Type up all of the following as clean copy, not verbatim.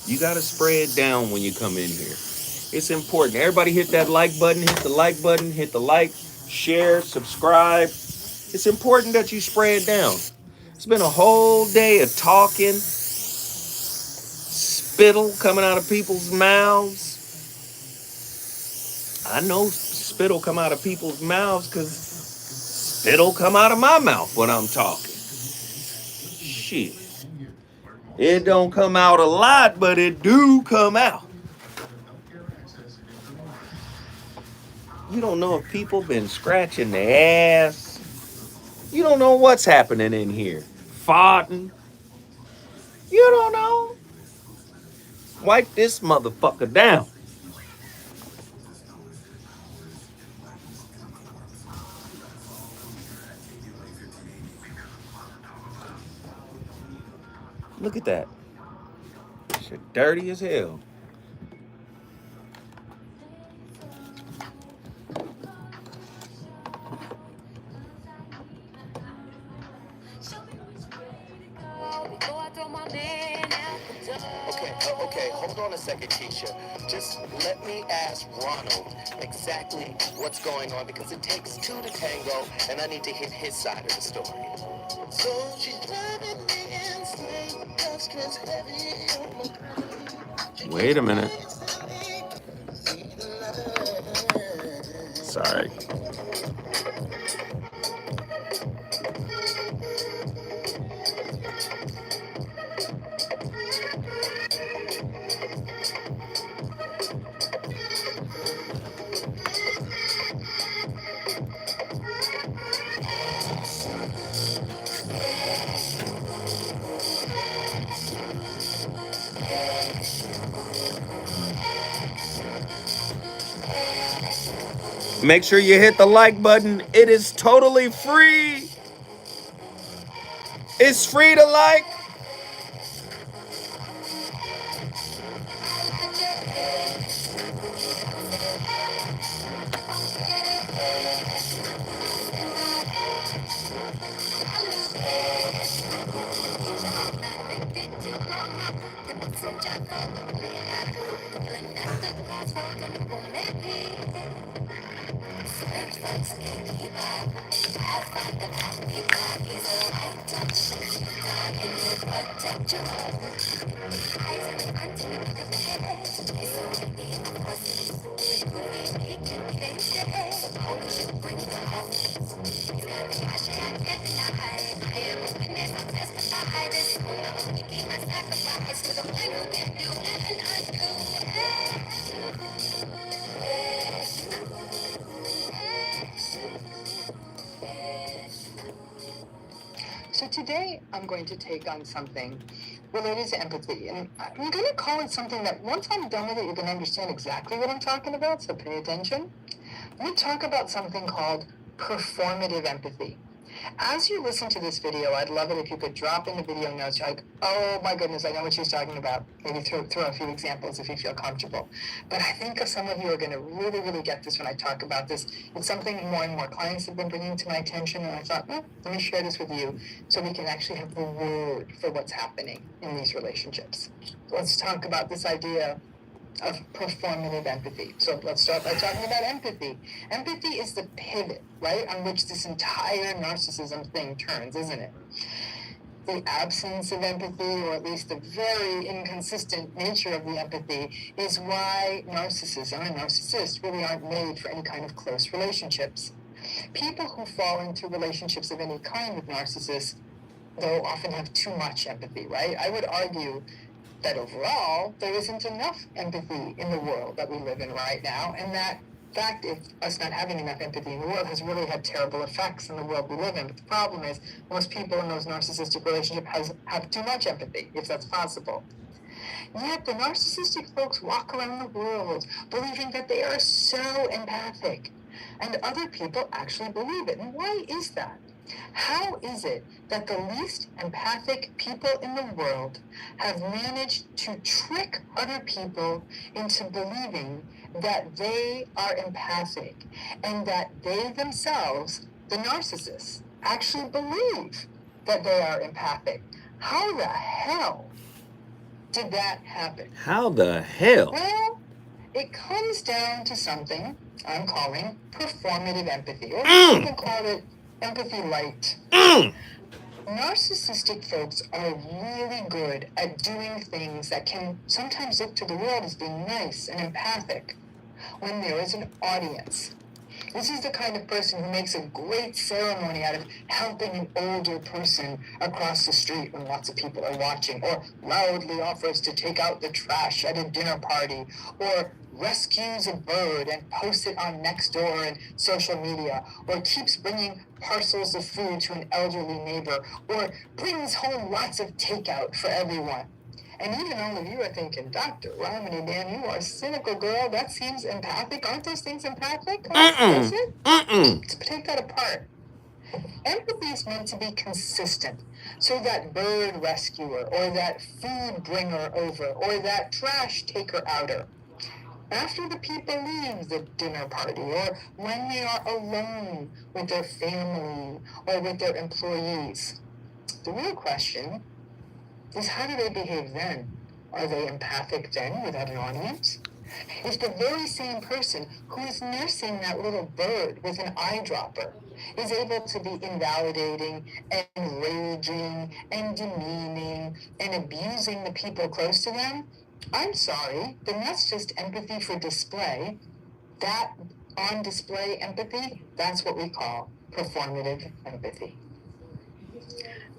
You got to spray it down when you come in here. It's important. Everybody hit that like button, hit the like button, hit the like, share, subscribe. It's important that you spray it down. It's been a whole day of talking, spittle coming out of people's mouths. I know spittle come out of people's mouths because spittle come out of my mouth when I'm talking. Shit. It don't come out a lot, but it do come out. You don't know if people been scratching their ass. You don't know what's happening in here. Farting. You don't know. Wipe this motherfucker down. Look at that. Shit dirty as hell. Okay, hold on a second, Keisha. Just let me ask Ronald exactly what's going on because it takes two to tango, and I need to hit his side of the story. So she's driving me insane, stress heavy on my brain. Wait a minute. Sorry. Make sure you hit the like button. It is totally free. It's free to like. So today I'm going to take on something related to empathy, and I'm going to call it something that once I'm done with it, you're going to understand exactly what I'm talking about, so pay attention. I'm going to talk about something called performative empathy. As you listen to this video, I'd love it if you could drop in the video notes. You're like, oh my goodness, I know what she's talking about. Maybe throw a few examples if you feel comfortable. But I think some of you are going to really, really get this when I talk about this. It's something more and more clients have been bringing to my attention, and I thought, well, let me share this with you so we can actually have the word for what's happening in these relationships. Let's talk about this idea of performative empathy. So let's start by talking about empathy. Empathy is the pivot, right, on which this entire narcissism thing turns, isn't it? The absence of empathy, or at least the very inconsistent nature of the empathy, is why narcissism and narcissists really aren't made for any kind of close relationships. People who fall into relationships of any kind with narcissists, though, often have too much empathy, right? I would argue that overall, there isn't enough empathy in the world that we live in right now, and that fact of us not having enough empathy in the world has really had terrible effects on the world we live in. But the problem is, most people in those narcissistic relationships have too much empathy, if that's possible. Yet the narcissistic folks walk around the world believing that they are so empathic, and other people actually believe it. And why is that? How is it that the least empathic people in the world have managed to trick other people into believing that they are empathic and that they themselves, the narcissists, actually believe that they are empathic? How the hell did that happen? How the hell? Well, it comes down to something I'm calling performative empathy, or Mm. you can call it empathy light. Mm. Narcissistic folks are really good at doing things that can sometimes look to the world as being nice and empathic when there is an audience. This is the kind of person who makes a great ceremony out of helping an older person across the street when lots of people are watching, or loudly offers to take out the trash at a dinner party, or rescues a bird and posts it on Nextdoor and social media, or keeps bringing parcels of food to an elderly neighbor, or brings home lots of takeout for everyone. And even all of you are thinking, Dr. Romany, damn, you are cynical, girl. That seems empathic. Aren't those things empathic? Is it? Let's take that apart. Empathy is meant to be consistent. So that bird rescuer, or that food bringer over, or that trash taker outer, after the people leave the dinner party, or when they are alone with their family or with their employees, the real question is, how do they behave then? Are they empathic then without an audience? If the very same person who is nursing that little bird with an eyedropper is able to be invalidating and raging and demeaning and abusing the people close to them, I'm sorry, then that's just empathy for display. That on display empathy, that's what we call performative empathy.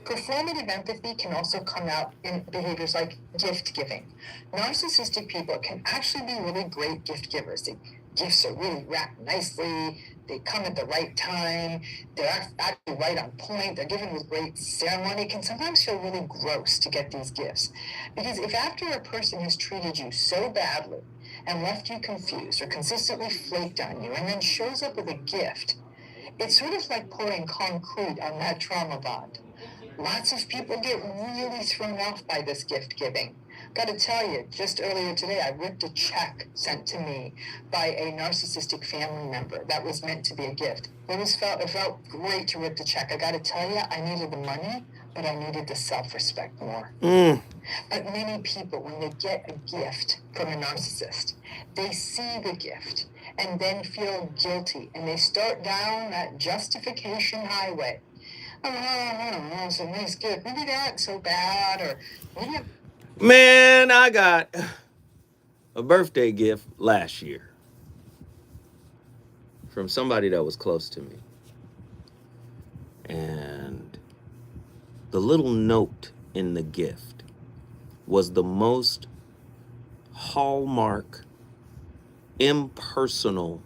Performative empathy can also come out in behaviors like gift giving. Narcissistic people can actually be really great gift givers. The gifts are really wrapped nicely, they come at the right time, they're actually right on point, they're given with great ceremony. It can sometimes feel really gross to get these gifts. Because if after a person has treated you so badly and left you confused or consistently flaked on you and then shows up with a gift, it's sort of like pouring concrete on that trauma bond. Lots of people get really thrown off by this gift giving. Got to tell you, just earlier today, I ripped a check sent to me by a narcissistic family member that was meant to be a gift. It felt great to rip the check. I got to tell you, I needed the money, but I needed the self-respect more. But many people, when they get a gift from a narcissist, they see the gift and then feel guilty, and they start down that justification highway. Oh, I don't know, it's a nice gift. Maybe they aren't so bad, or maybe. Man, I got a birthday gift last year from somebody that was close to me. And the little note in the gift was the most hallmark, impersonal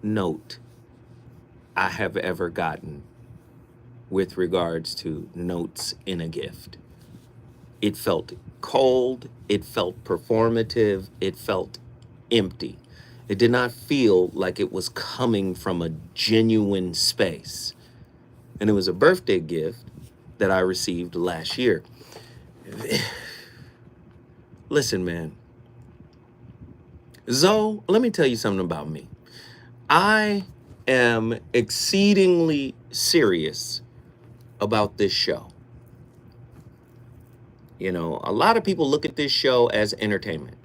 note I have ever gotten with regards to notes in a gift. It felt cold, it felt performative, it felt empty. It did not feel like it was coming from a genuine space. And it was a birthday gift that I received last year. Listen, man. Zoe, let me tell you something about me. I am exceedingly serious about this show. You know, a lot of people look at this show as entertainment.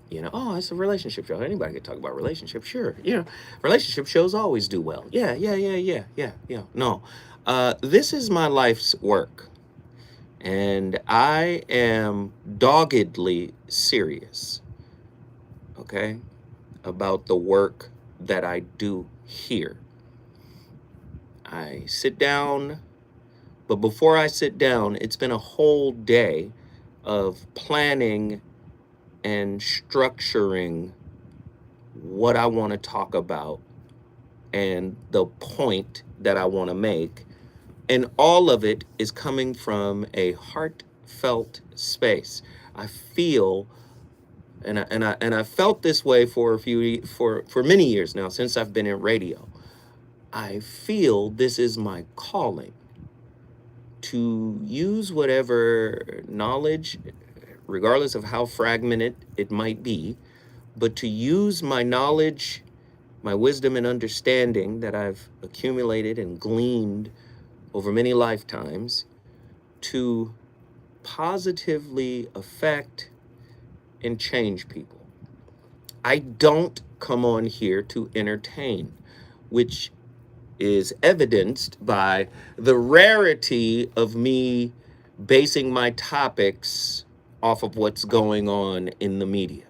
You know, oh, it's a relationship show. Anybody can talk about relationships. Sure. You know, relationship shows always do well. Yeah. No, this is my life's work. And I am doggedly serious, okay, about the work that I do here. I sit down, but before I sit down, it's been a whole day of planning and structuring what I want to talk about and the point that I want to make. And all of it is coming from a heartfelt space. I feel, and I felt this way for many years now, since I've been in radio. I feel this is my calling, to use whatever knowledge, regardless of how fragmented it might be, but to use my knowledge, my wisdom and understanding that I've accumulated and gleaned over many lifetimes to positively affect and change people. I don't come on here to entertain, which is evidenced by the rarity of me basing my topics off of what's going on in the media.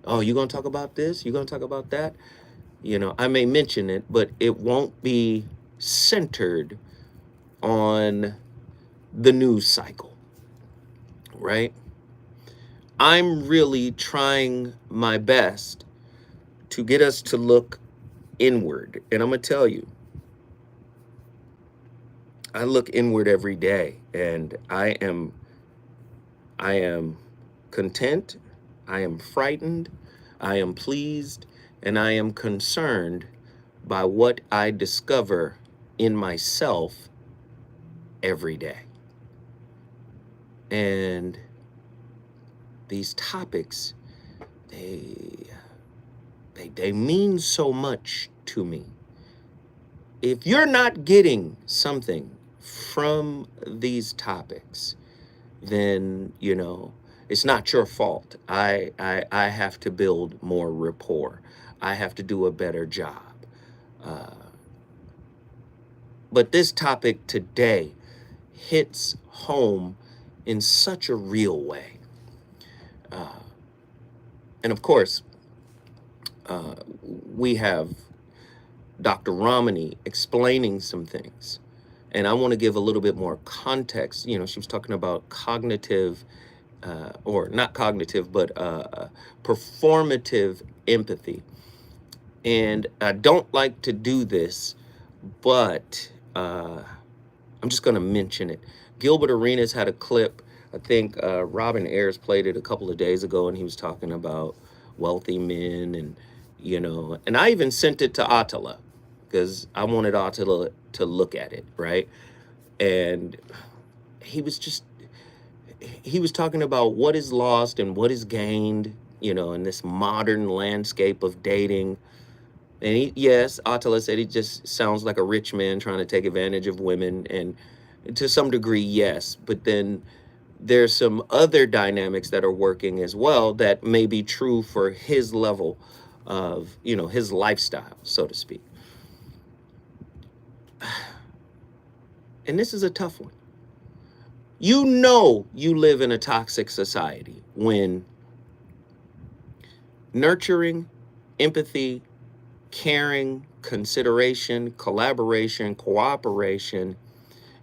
Oh, you going to talk about this? You going to talk about that? You know, I may mention it, but it won't be centered on the news cycle, right? I'm really trying my best to get us to look inward. And I'm going to tell you, I look inward every day, and I am content, I am frightened, I am pleased, and I am concerned by what I discover in myself every day. And these topics, they mean so much to me. If you're not getting something from these topics, then, you know, it's not your fault. I have to build more rapport. I have to do a better job. But this topic today hits home in such a real way. And of course, we have Dr. Romani explaining some things. And I want to give a little bit more context. You know, she was talking about cognitive, or not cognitive, but performative empathy. And I don't like to do this, but I'm just going to mention it. Gilbert Arenas had a clip. I think Robin Ayers played it a couple of days ago, and he was talking about wealthy men, and, you know, and I even sent it to Attila because I wanted Attila to look at it, right? And he was talking about what is lost and what is gained, you know, in this modern landscape of dating. And yes, Attila said he just sounds like a rich man trying to take advantage of women, and to some degree, yes. But then there's some other dynamics that are working as well that may be true for his level of, you know, his lifestyle, so to speak. And this is a tough one. You know you live in a toxic society when nurturing, empathy, caring, consideration, collaboration, cooperation,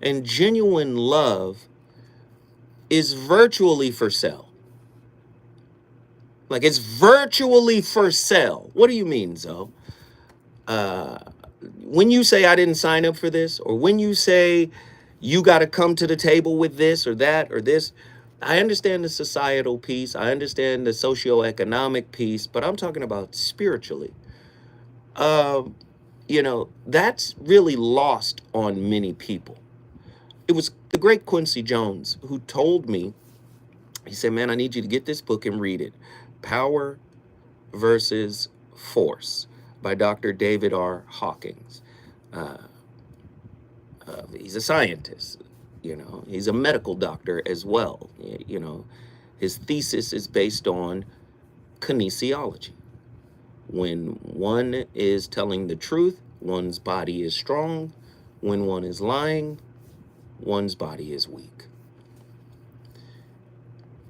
and genuine love is virtually for sale. Like, it's virtually for sale. What do you mean, Zoe? When you say I didn't sign up for this, or when you say you got to come to the table with this or that or this, I understand the societal piece. I understand the socioeconomic piece, but I'm talking about spiritually. You know, that's really lost on many people. It was the great Quincy Jones who told me, he said, man, I need you to get this book and read it. Power versus Force by Dr. David R. Hawkins. He's a scientist, you know, he's a medical doctor as well. You know, his thesis is based on kinesiology. When one is telling the truth, one's body is strong. When one is lying, one's body is weak.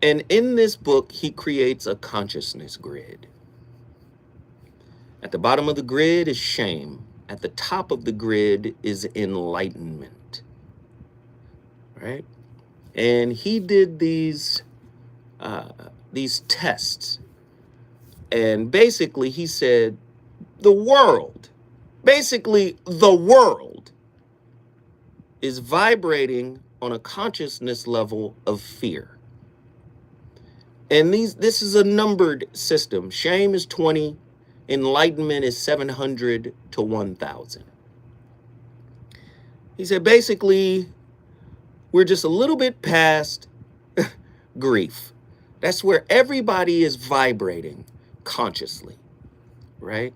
And in this book, he creates a consciousness grid. At the bottom of the grid is shame. At the top of the grid is enlightenment. Right? And he did these tests. And basically he said, the world is vibrating on a consciousness level of fear. And this is a numbered system. Shame is 20, enlightenment is 700 to 1,000. He said, basically, we're just a little bit past grief. That's where everybody is vibrating consciously, right?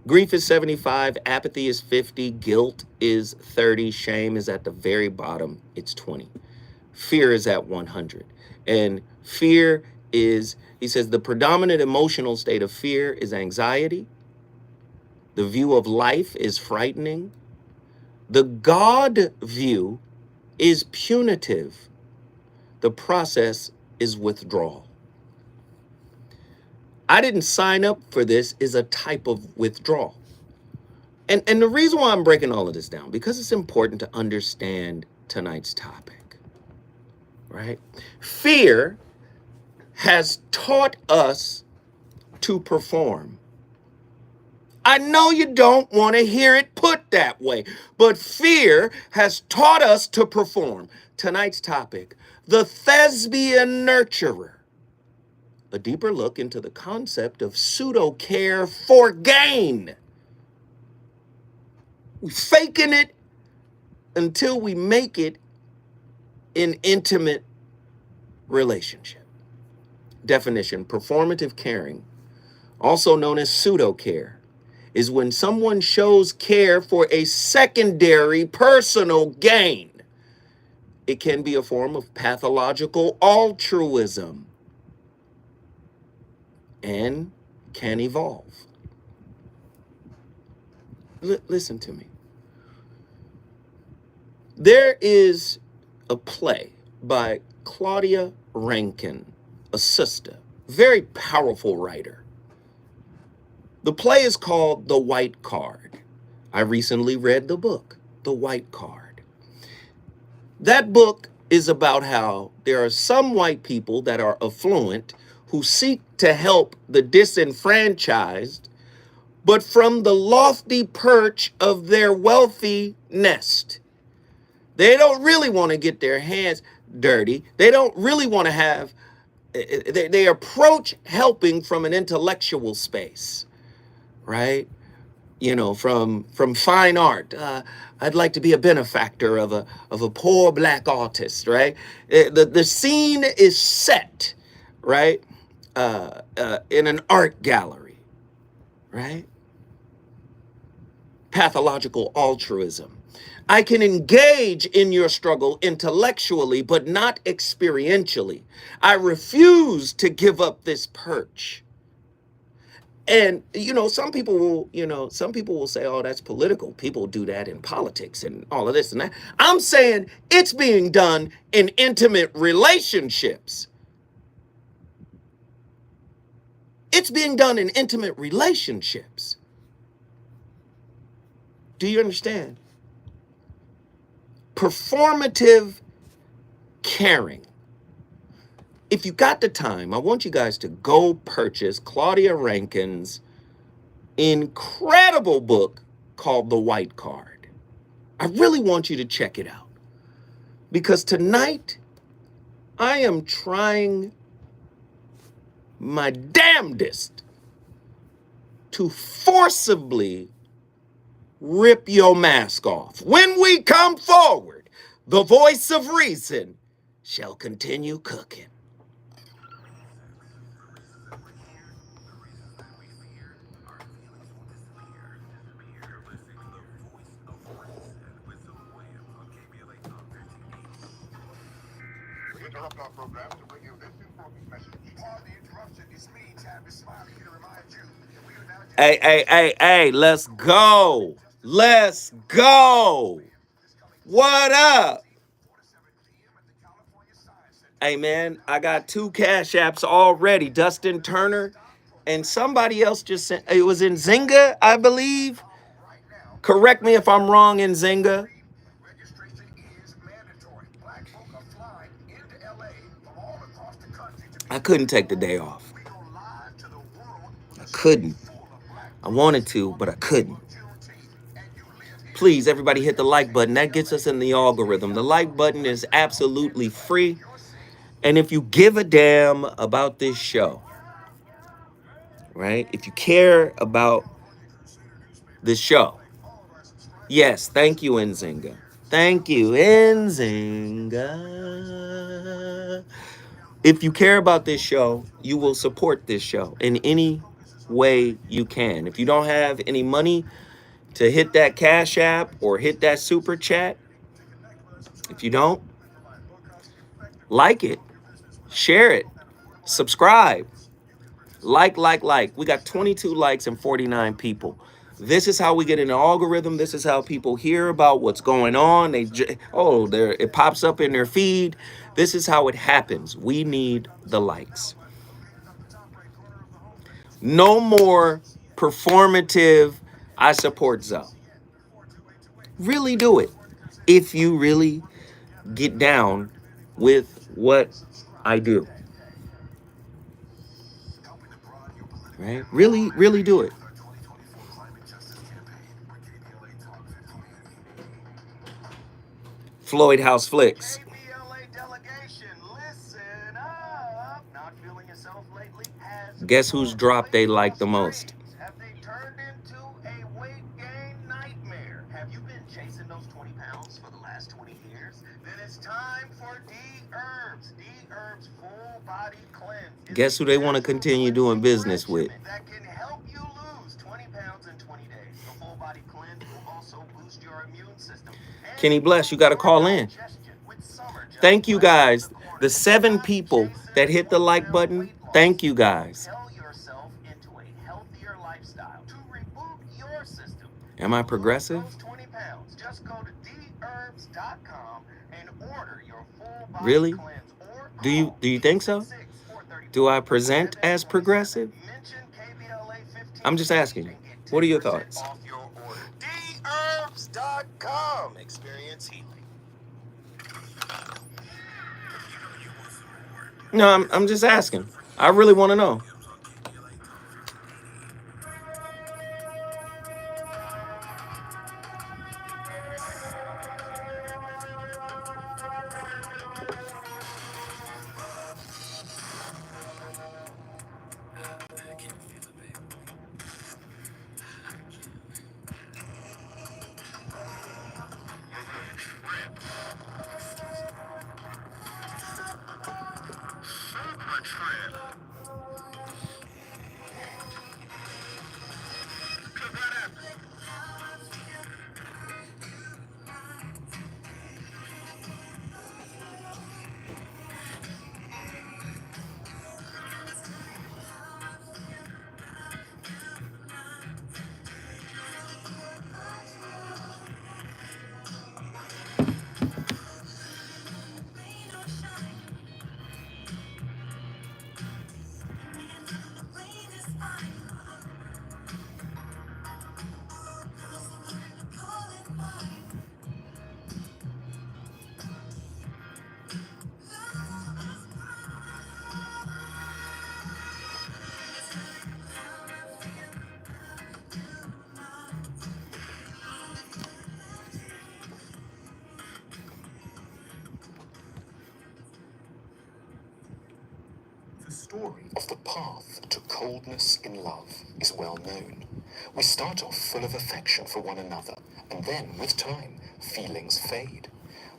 Grief is 75, apathy is 50, guilt is 30, shame is at the very bottom, it's 20. fear is at 100. And fear is, he says, the predominant emotional state of fear is anxiety. The view of life is frightening. The God view is punitive. The process is withdrawal. I didn't sign up for this is a type of withdrawal. And the reason why I'm breaking all of this down, because it's important to understand tonight's topic, right? Fear has taught us to perform. I know you don't want to hear it put that way, but fear has taught us to perform. Tonight's topic, the Thespian nurturer. A deeper look into the concept of pseudo-care for gain. We faking it until we make it in intimate relationship. Definition, performative caring, also known as pseudo-care, is when someone shows care for a secondary personal gain. It can be a form of pathological altruism and can evolve. Listen to me. There is a play by Claudia Rankine, a sister, very powerful writer. The play is called The White Card. I recently read the book, The White Card. That book is about how there are some white people that are affluent who seek to help the disenfranchised, but from the lofty perch of their wealthy nest. They don't really want to get their hands dirty. They don't really want to have, they approach helping from an intellectual space, right? You know, from fine art. I'd like to be a benefactor of a poor black artist, right? The scene is set, right? In an art gallery, right? Pathological altruism. I can engage in your struggle intellectually, but not experientially. I refuse to give up this perch. And, some people will say, oh, that's political. People do that in politics and all of this and that. I'm saying it's being done in intimate relationships. It's being done in intimate relationships. Do you understand? Performative caring. If you got the time, I want you guys to go purchase Claudia Rankine's incredible book called The White Card. I really want you to check it out. Because tonight, I am trying my damnedest to forcibly rip your mask off. When we come forward, the voice of reason shall continue cooking. We interrupt our program to bring you this important message. Pardon the interruption. It's me, Tabby Smiley, here to remind you that we are now... Hey, let's go. Let's go. What up? Hey, man, I got 2 Cash Apps already. Dustin Turner and somebody else just sent, it was in Zynga, I believe. Correct me if I'm wrong, in Zynga. I couldn't take the day off. I couldn't. I wanted to, but I couldn't. Please, everybody hit the like button. That gets us in the algorithm. The like button is absolutely free. And if you give a damn about this show, right? If you care about this show, yes, thank you, Nzinga. Thank you, Nzinga. If you care about this show, you will support this show in any way you can. If you don't have any money to hit that Cash App or hit that Super Chat, if you don't, Like it, share it, subscribe. Like. We got 22 likes and 49 people. This is how we get in the algorithm. This is how people hear about what's going on. It pops up in their feed. This is how it happens. We need the likes. No more performative, I support Zoe. Really do it. If you really get down with what I do. Right? Really do it. Floyd House Flicks. Guess whose drop they like the most? Have they turned into a weight gain nightmare? Have you been chasing those 20 pounds for the last 20 years? Then it's time for D-Herbs. D-Herbs Full Body Cleanse. Guess who they want to continue doing business with? That can help you lose 20 pounds in 20 days. The Full Body Cleanse will also boost your immune system. Kenny Bless, you got to call in. Thank you guys. The 7 people that hit the like button, thank you guys. Am I progressive? Really? Do you think so? Do I present as progressive? I'm just asking you. What are your thoughts? Dherbs.com. Experience healing. No, I'm just asking. I really want to know. The story of the path to coldness in love is well known. We start off full of affection for one another, and then, with time, feelings fade.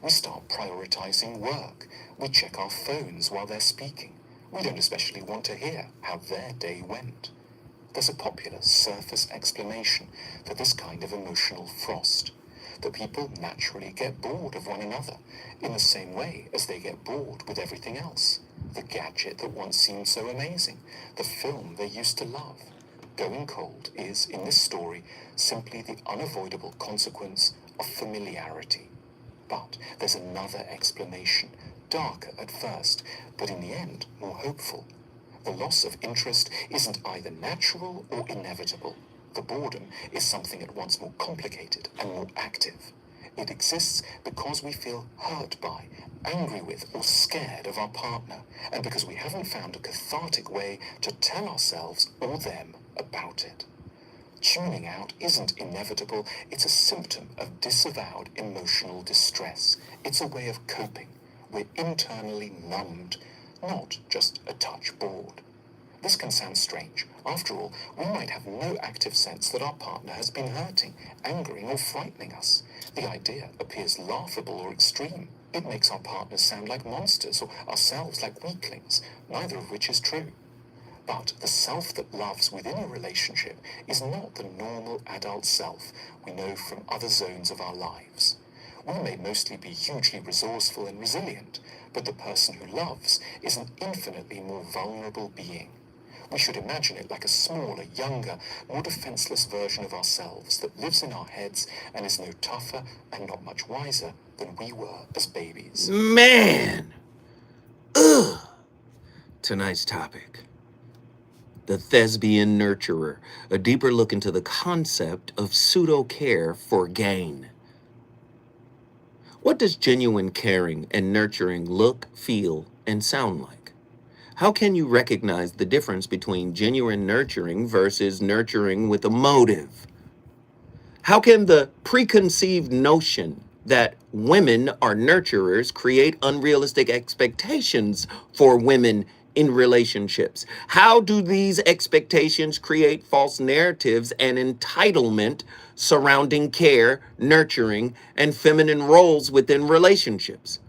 We start prioritizing work. We check our phones while they're speaking. We don't especially want to hear how their day went. There's a popular surface explanation for this kind of emotional frost, that people naturally get bored of one another in the same way as they get bored with everything else. The gadget that once seemed so amazing, the film they used to love. Going cold is, in this story, simply the unavoidable consequence of familiarity. But there's another explanation, darker at first, but in the end more hopeful. The loss of interest isn't either natural or inevitable. The boredom is something at once more complicated and more active. It exists because we feel hurt by, angry with, or scared of our partner, and because we haven't found a cathartic way to tell ourselves or them about it. Tuning out isn't inevitable, it's a symptom of disavowed emotional distress. It's a way of coping. We're internally numbed, not just a touch bored. This can sound strange. After all, we might have no active sense that our partner has been hurting, angering, or frightening us. The idea appears laughable or extreme. It makes our partners sound like monsters or ourselves like weaklings, neither of which is true. But the self that loves within a relationship is not the normal adult self we know from other zones of our lives. We may mostly be hugely resourceful and resilient, but the person who loves is an infinitely more vulnerable being. We should imagine it like a smaller, younger, more defenseless version of ourselves that lives in our heads and is no tougher and not much wiser than we were as babies. Man! Ugh! Tonight's topic: the Thespian nurturer, a deeper look into the concept of pseudo-care for gain. What does genuine caring and nurturing look, feel, and sound like? How can you recognize the difference between genuine nurturing versus nurturing with a motive? How can the preconceived notion that women are nurturers create unrealistic expectations for women in relationships? How do these expectations create false narratives and entitlement surrounding care, nurturing, and feminine roles within relationships?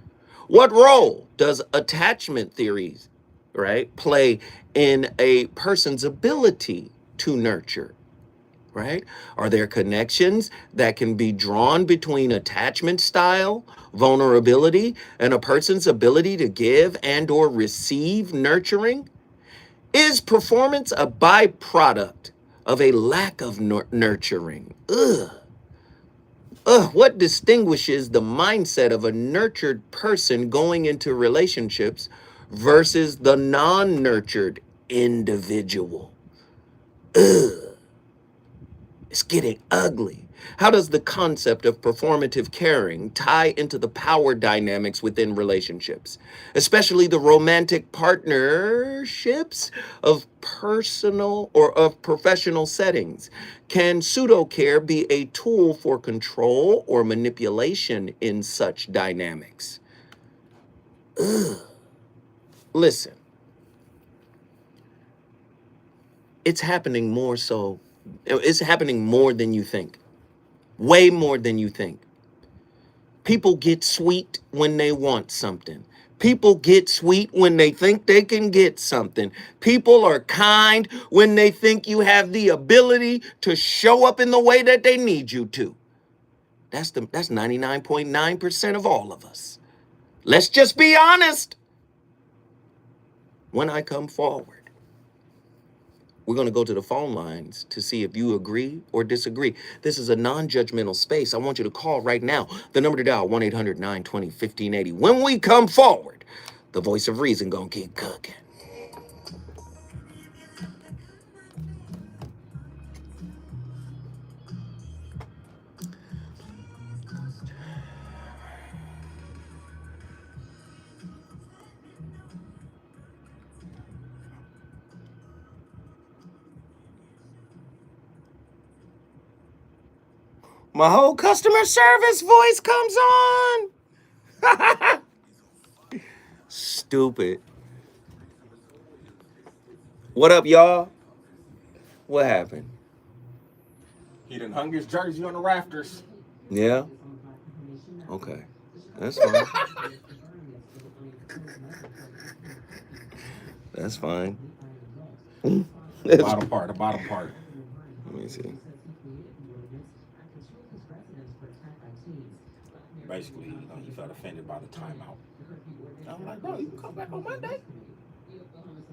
What role does attachment theories, right, play in a person's ability to nurture? Right? Are there connections that can be drawn between attachment style, vulnerability, and a person's ability to give and or receive nurturing? Is performance a byproduct of a lack of nurturing? What distinguishes the mindset of a nurtured person going into relationships versus the non-nurtured individual? It's getting ugly. How does the concept of performative caring tie into the power dynamics within relationships, especially the romantic partnerships of personal or of professional settings? Can pseudo-care be a tool for control or manipulation in such dynamics? Listen, it's happening more so. It's happening more than you think. Way more than you think. People get sweet when they want something. People get sweet when they think they can get something. People are kind when they think you have the ability to show up in the way that they need you to. That's 99.9% of all of us. Let's just be honest. When I come forward, we're going to go to the phone lines to see if you agree or disagree. This is a non-judgmental space. I want you to call right now. The number to dial, 1-800-920-1580. When we come forward, the voice of reason going to keep cooking. My whole customer service voice comes on. Stupid. What up, y'all? What happened? He done hung his jersey on the rafters. Yeah? Okay. That's fine. That's fine. The bottom part. Let me see. Basically, he felt offended by the timeout. I'm like, bro, you can come back on Monday.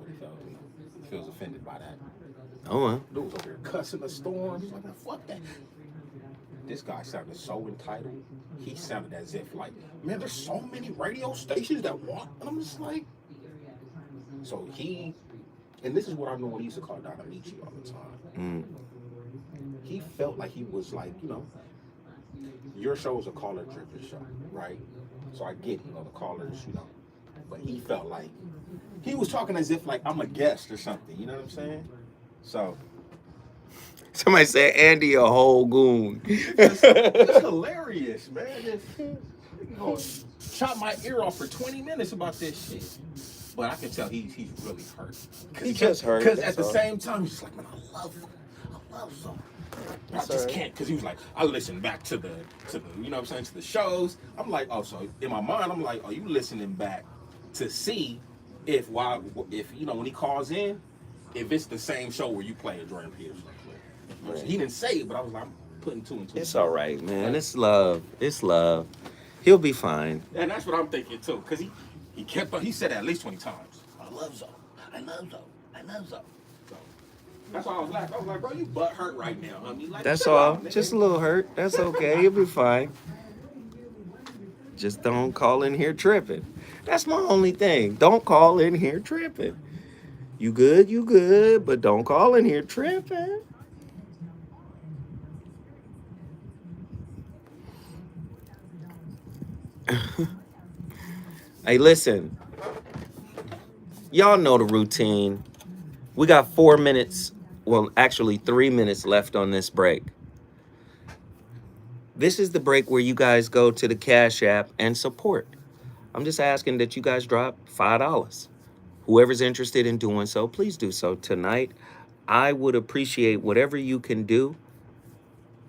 But he feels offended by that. Oh, well. Dude was over here cussing the storm. He's like, man, fuck that. This guy sounded so entitled. He sounded as if, like, man, there's so many radio stations that want. And I'm just like, so and this is what I know when he used to call Don Amici all the time. He felt like he was like, your show is a caller-driven show, right? So I get, the callers, but he felt like he was talking as if like I'm a guest or something. You know what I'm saying? So somebody said Andy a whole goon. It's hilarious, man. Chop my ear off for 20 minutes about this shit. But I can tell he's really hurt. He just hurt. Because at the same time, he's like, man, I love them. I just can't, because he was like, I listen back to the to the shows. I'm like, oh, so in my mind, I'm like, are you listening back to see if when he calls in, if it's the same show where you play a Jordan Peterson clip. Right. He didn't say it, but I was like, I'm putting two and two. It's all right, man. It's love. He'll be fine. And that's what I'm thinking too, because he kept on, he said it at least 20 times. I love Zoe. I love Zoe. I love Zoe. So that's why I was laughing. I was like, bro, you butt hurt right now, homie. Like, That's chill all. out, nigga. Just a little hurt. That's okay. He'll be fine. Just don't call in here tripping. That's my only thing. Don't call in here tripping. You good, but don't call in here tripping. Hey, listen. Y'all know the routine. We got 4 minutes, well, actually 3 minutes left on this break. This is the break where you guys go to the Cash App and support. I'm just asking that you guys drop $5. Whoever's interested in doing so, please do so tonight. I would appreciate whatever you can do.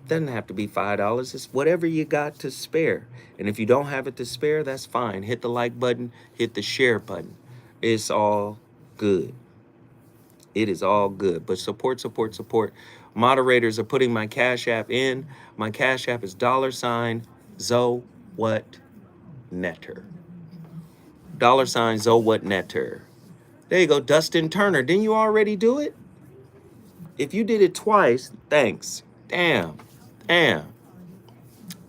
Doesn't have to be $5. It's whatever you got to spare. And if you don't have it to spare, that's fine. Hit the like button, hit the share button. It's all good. It is all good. But support, support, support. Moderators are putting my Cash App in. My Cash App is $Zoe What Netter. $Zoe What Netter. There you go, Dustin Turner. Didn't you already do it? If you did it twice, thanks. Damn. $Zoe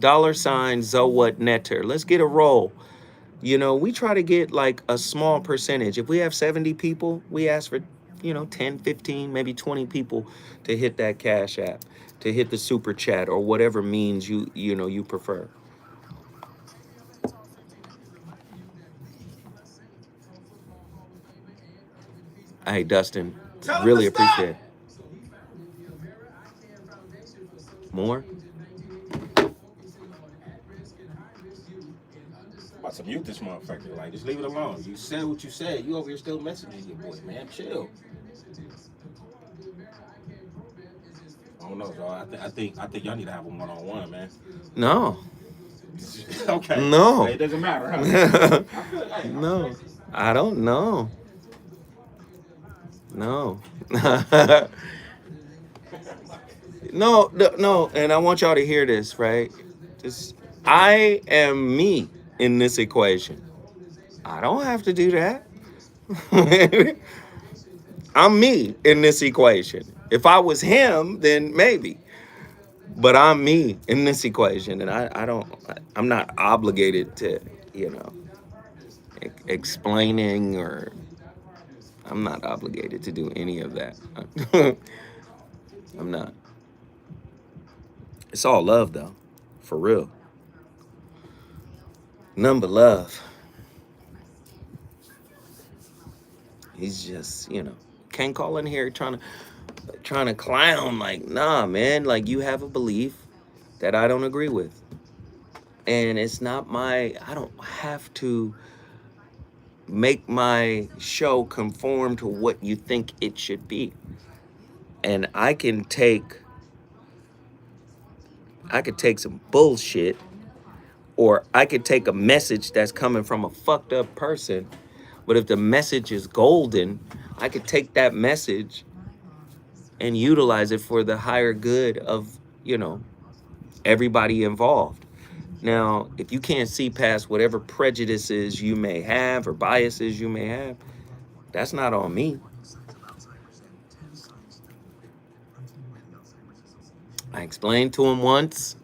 What Netter. Let's get a roll. You know, we try to get like a small percentage. If we have 70 people, we ask for, 10, 15, maybe 20 people to hit that Cash App, to hit the super chat or whatever means you prefer. Hey, Dustin, really appreciate it. More? I'm about to mute this motherfucker. Like, just leave it alone. You said what you said. You over here still messaging your boy, man. Chill. I don't know, y'all. I think y'all need to have a one-on-one, man. No. Okay. No. It doesn't matter, huh? No. I don't know. No. No. And I want y'all to hear this, right? I am me in this equation. I don't have to do that. I'm me in this equation. If I was him, then maybe. But I'm me in this equation, and I'm not obligated to, explaining, or I'm not obligated to do any of that. I'm not. It's all love, though, for real. Number love. He's just, can't call in here trying to clown. Like, nah, man. Like, you have a belief that I don't agree with, and it's not I don't have to make my show conform to what you think it should be. And I could take some bullshit, or I could take a message that's coming from a fucked up person, but if the message is golden, I could take that message and utilize it for the higher good of, everybody involved. Now, if you can't see past whatever prejudices you may have or biases you may have, that's not on me. I explained to him once,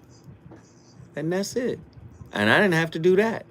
and that's it. And I didn't have to do that.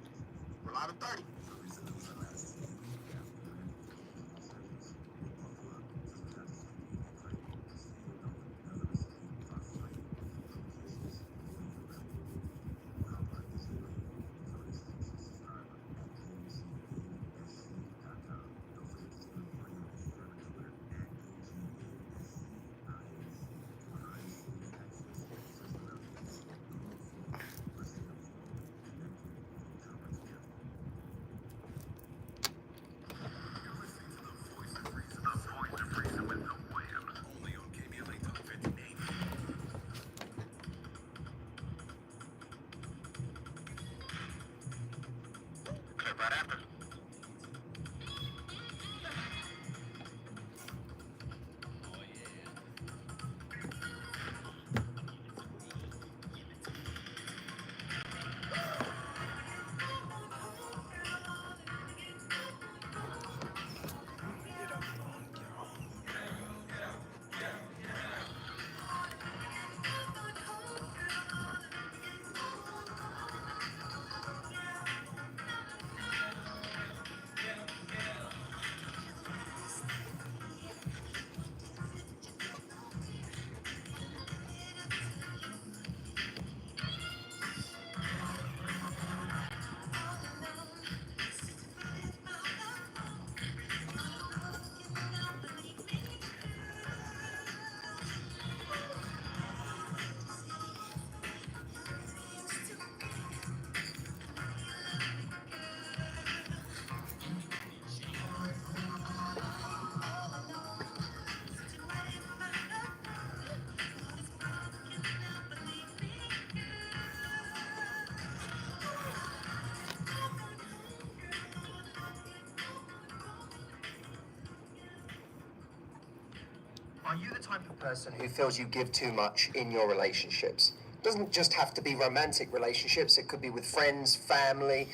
Are you the type of person who feels you give too much in your relationships? Doesn't just have to be romantic relationships, it could be with friends, family.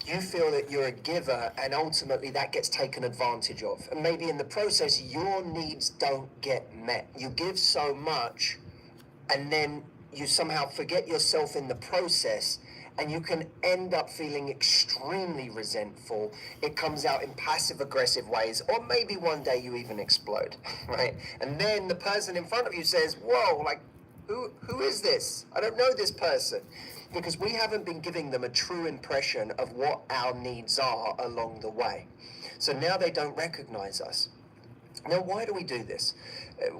You feel that you're a giver and ultimately that gets taken advantage of. And maybe in the process, your needs don't get met. You give so much and then you somehow forget yourself in the process, and you can end up feeling extremely resentful. It comes out in passive aggressive ways, or maybe one day you even explode, right? And then the person in front of you says, whoa, like, who is this? I don't know this person. Because we haven't been giving them a true impression of what our needs are along the way. So now they don't recognize us. Now, why do we do this?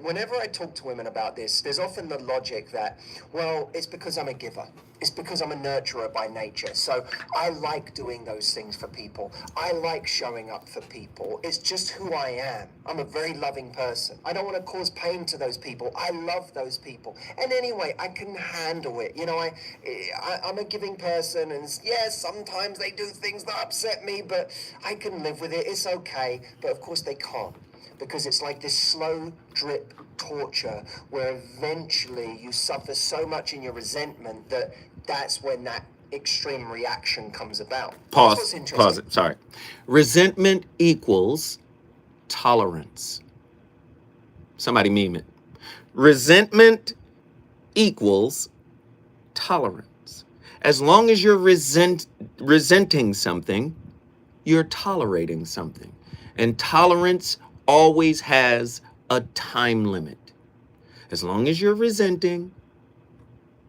Whenever I talk to women about this, there's often the logic that, well, it's because I'm a giver. It's because I'm a nurturer by nature. So I like doing those things for people. I like showing up for people. It's just who I am. I'm a very loving person. I don't want to cause pain to those people. I love those people. And anyway, I can handle it. You know, I'm a giving person, and yes, sometimes they do things that upset me, but I can live with it. It's okay. But of course they can't. Because it's like this slow drip torture where eventually you suffer so much in your resentment that that's when that extreme reaction comes about. Pause it. Sorry. Resentment equals tolerance. Somebody meme it. Resentment equals tolerance. As long as you're resenting something, you're tolerating something. And tolerance always has a time limit. As long as you're resenting,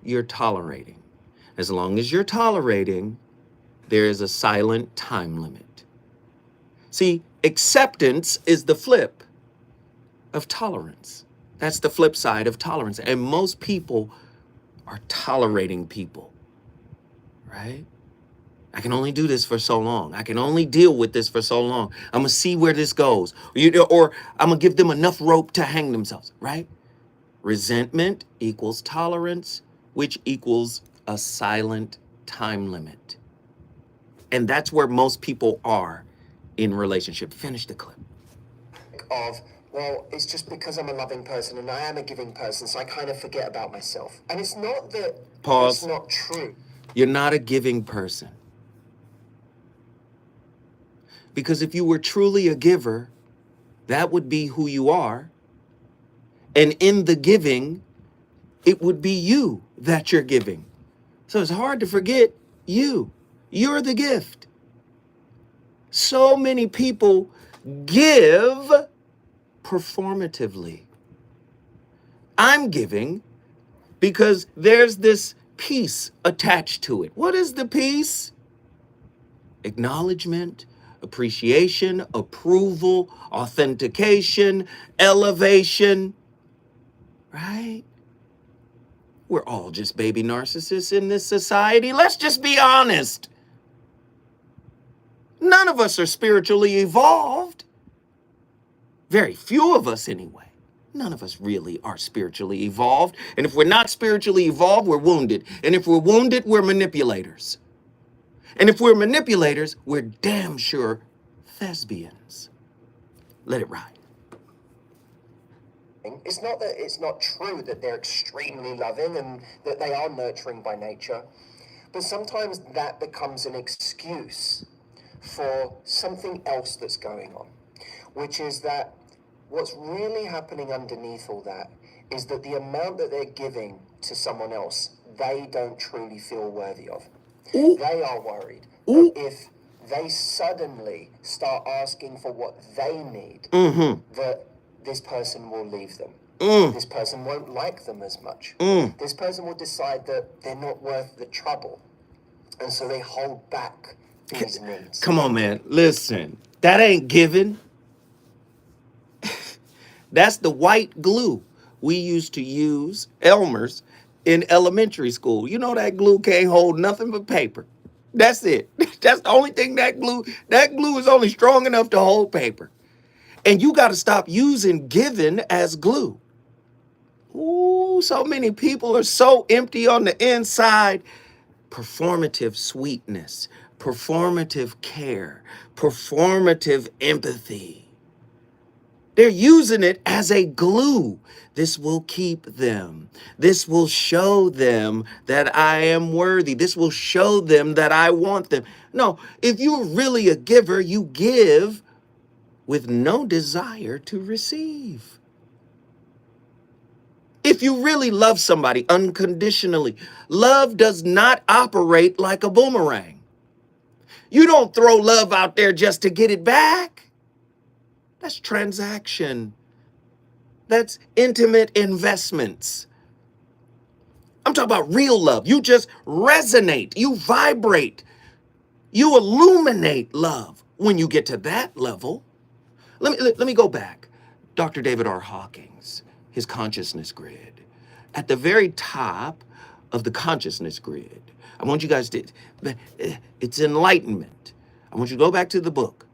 you're tolerating. As long as you're tolerating, there is a silent time limit. See, acceptance is the flip of tolerance. That's the flip side of tolerance. And most people are tolerating people, right? I can only do this for so long. I can only deal with this for so long. I'm going to see where this goes. Or I'm going to give them enough rope to hang themselves, right? Resentment equals tolerance, which equals a silent time limit. And that's where most people are in relationship. Finish the clip. Of, well, it's just because I'm a loving person and I am a giving person, so I kind of forget about myself. And it's not that Pause. It's not true. You're not a giving person. Because if you were truly a giver, that would be who you are. And in the giving, it would be you that you're giving. So it's hard to forget you. You're the gift. So many people give performatively. I'm giving because there's this piece attached to it. What is the piece? Acknowledgement, appreciation, approval, authentication, elevation, right? We're all just baby narcissists in this society. Let's just be honest. None of us are spiritually evolved. Very few of us anyway. None of us really are spiritually evolved. And if we're not spiritually evolved, we're wounded. And if we're wounded, we're manipulators. And if we're manipulators, we're damn sure thespians. Let it ride. It's not that it's not true that they're extremely loving and that they are nurturing by nature, but sometimes that becomes an excuse for something else that's going on, which is that what's really happening underneath all that is that the amount that they're giving to someone else, they don't truly feel worthy of. Ooh. They are worried Ooh. that if they suddenly start asking for what they need, that this person will leave them. This person won't like them as much. This person will decide that they're not worth the trouble. And so they hold back these needs. Come on, man. Listen, that ain't giving. That's the white glue we used to use, Elmer's, in elementary school. You know that glue can't hold nothing but paper. That's it. That's the only thing that glue is only strong enough to hold paper. And you got to stop using giving as glue. Ooh, so many people are so empty on the inside. Performative sweetness, performative care, performative empathy. They're using it as a glue. This will keep them. This will show them that I am worthy. This will show them that I want them. No, if you're really a giver, you give with no desire to receive. If you really love somebody unconditionally, love does not operate like a boomerang. You don't throw love out there just to get it back. That's transaction. That's intimate investments. I'm talking about real love. You just resonate, you vibrate, you illuminate love. When you get to that level, let me go back. Dr. David R. Hawkins, his consciousness grid. At the very top of the consciousness grid, I want you guys to, it's enlightenment. I want you to go back to the book,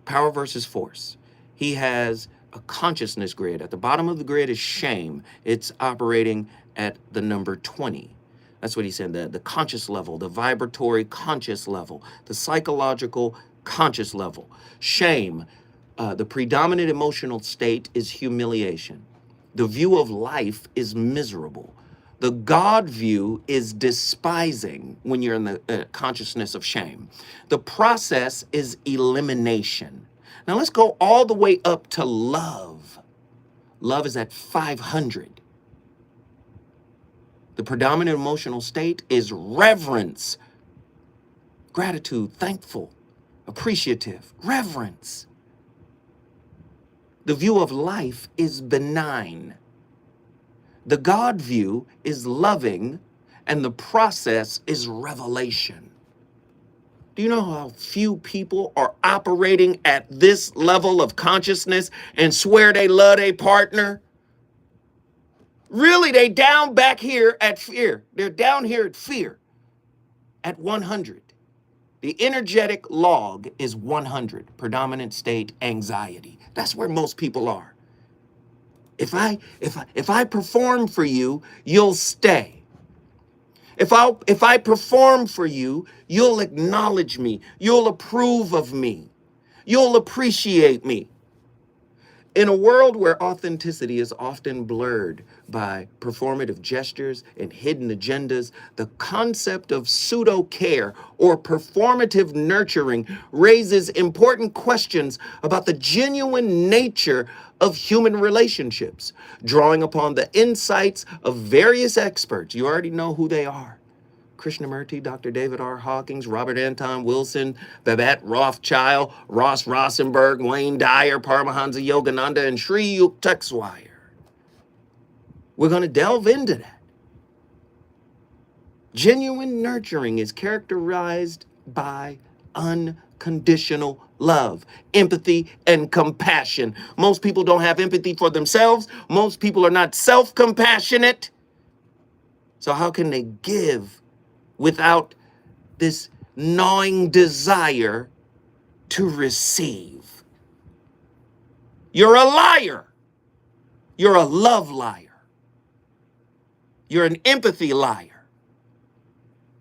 Power versus Force. He has a consciousness grid. At the bottom of the grid is shame. It's operating at the number 20. That's what he said, the conscious level, the vibratory conscious level, the psychological conscious level. Shame, the predominant emotional state is humiliation. The view of life is miserable. The God view is despising when you're in the consciousness of shame. The process is elimination. Now let's go all the way up to love. Love is at 500. The predominant emotional state is reverence, gratitude, thankful, appreciative, reverence. The view of life is benign. The God view is loving, and the process is revelation. Do you know how few people are operating at this level of consciousness and swear they love their partner? Really, they down back here at fear. They're down here at fear at 100. The energetic log is 100, predominant state anxiety. That's where most people are. If I perform for you, you'll stay. If I perform for you, you'll acknowledge me. You'll approve of me. You'll appreciate me. In a world where authenticity is often blurred by performative gestures and hidden agendas, the concept of pseudo-care or performative nurturing raises important questions about the genuine nature of human relationships, drawing upon the insights of various experts. You already know who they are. Krishnamurti, Dr. David R. Hawkins, Robert Anton Wilson, Babette Rothschild, Ross Rosenberg, Wayne Dyer, Paramahansa Yogananda, and Sri Yukteswar. We're going to delve into that. Genuine nurturing is characterized by unconditional love, empathy, and compassion. Most people don't have empathy for themselves. Most people are not self-compassionate. So how can they give without this gnawing desire to receive? You're a liar. You're a love liar. You're an empathy liar.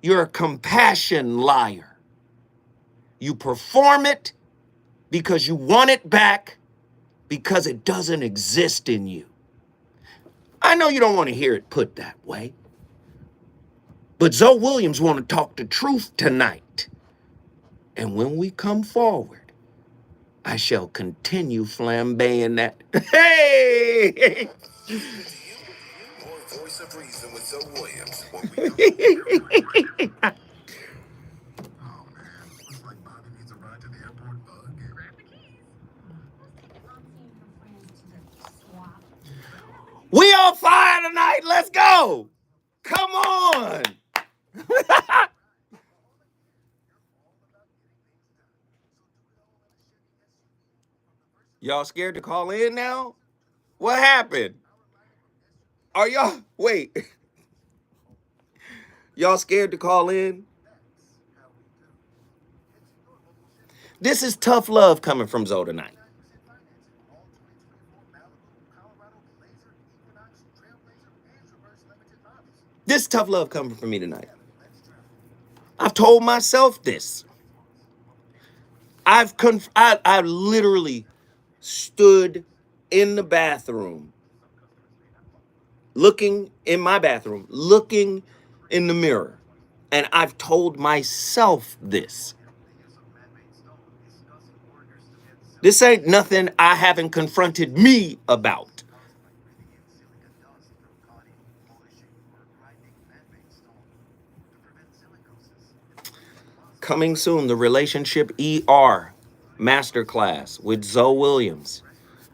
You're a compassion liar. You perform it because you want it back because it doesn't exist in you. I know you don't want to hear it put that way, but Zoe Williams want to talk the truth tonight. And when we come forward, I shall continue flambeing that. Hey! More voice of reason with Zoe Williams. When we come We on fire tonight. Let's go. Come on. Y'all scared to call in now? What happened? Are y'all, wait, y'all scared to call in? This is tough love coming from Zoe tonight. This tough love coming from me tonight. I've told myself this. I literally stood in the bathroom, looking in my bathroom, looking in the mirror, and I've told myself this. This ain't nothing I haven't confronted me about. Coming soon, the Relationship ER masterclass with Zoe Williams.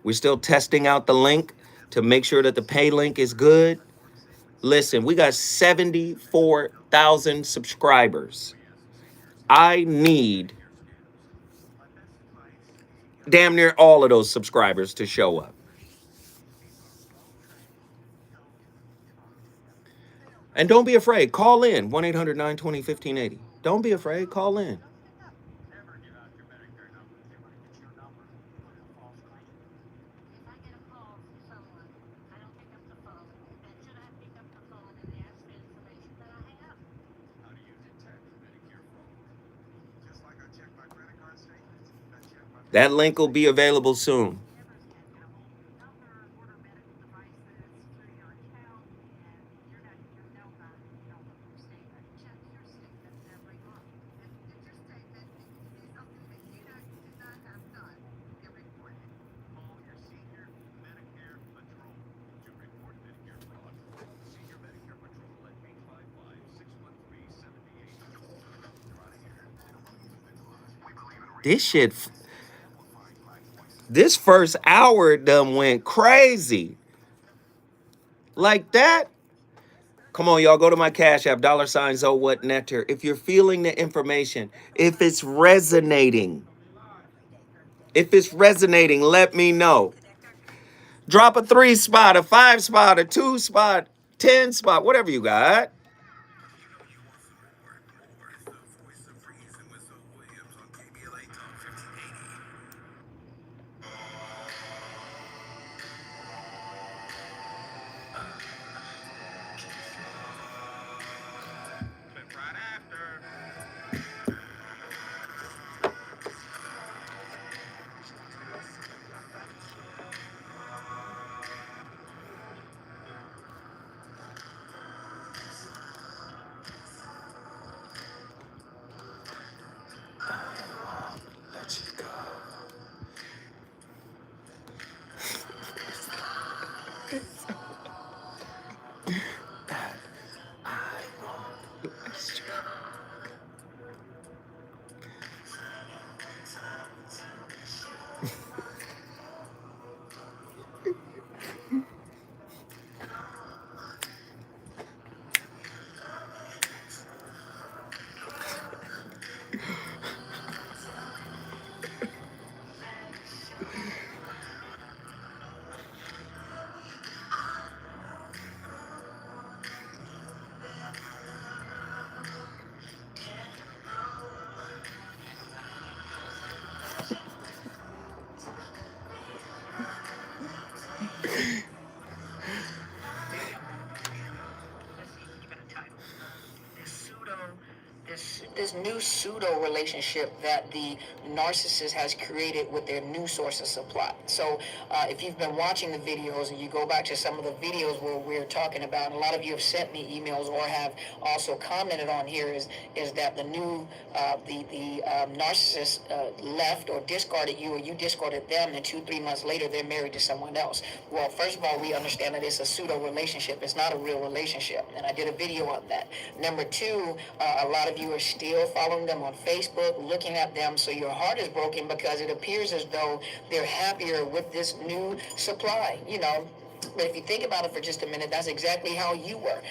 We're still testing out the link to make sure that the pay link is good. Listen, we got 74,000 subscribers. I need damn near all of those subscribers to show up. And don't be afraid. Call in 1-800-920-1580. Don't be afraid. Call in. That link will be available soon. This first hour done went crazy. Like that? Come on, y'all, go to my Cash App, $ oh what netter. If you're feeling the information, if it's resonating, let me know. Drop a 3 spot, a 5 spot, a 2 spot, 10 spot, whatever you got. This new pseudo relationship that the narcissist has created with their new source of supply. So if you've been watching the videos and you go back to some of the videos where we're talking about, and a lot of you have sent me emails or have also commented on here, is that the new narcissist left or discarded you, or you discarded them, and 2-3 months later they're married to someone else. Well, first of all, we understand that it's a pseudo relationship. It's not a real relationship, and I did a video on that. Number two, a lot of you are still following them on Facebook, looking at them, so your heart is broken because it appears as though they're happier with this new supply, But if you think about it for just a minute, that's exactly how you were.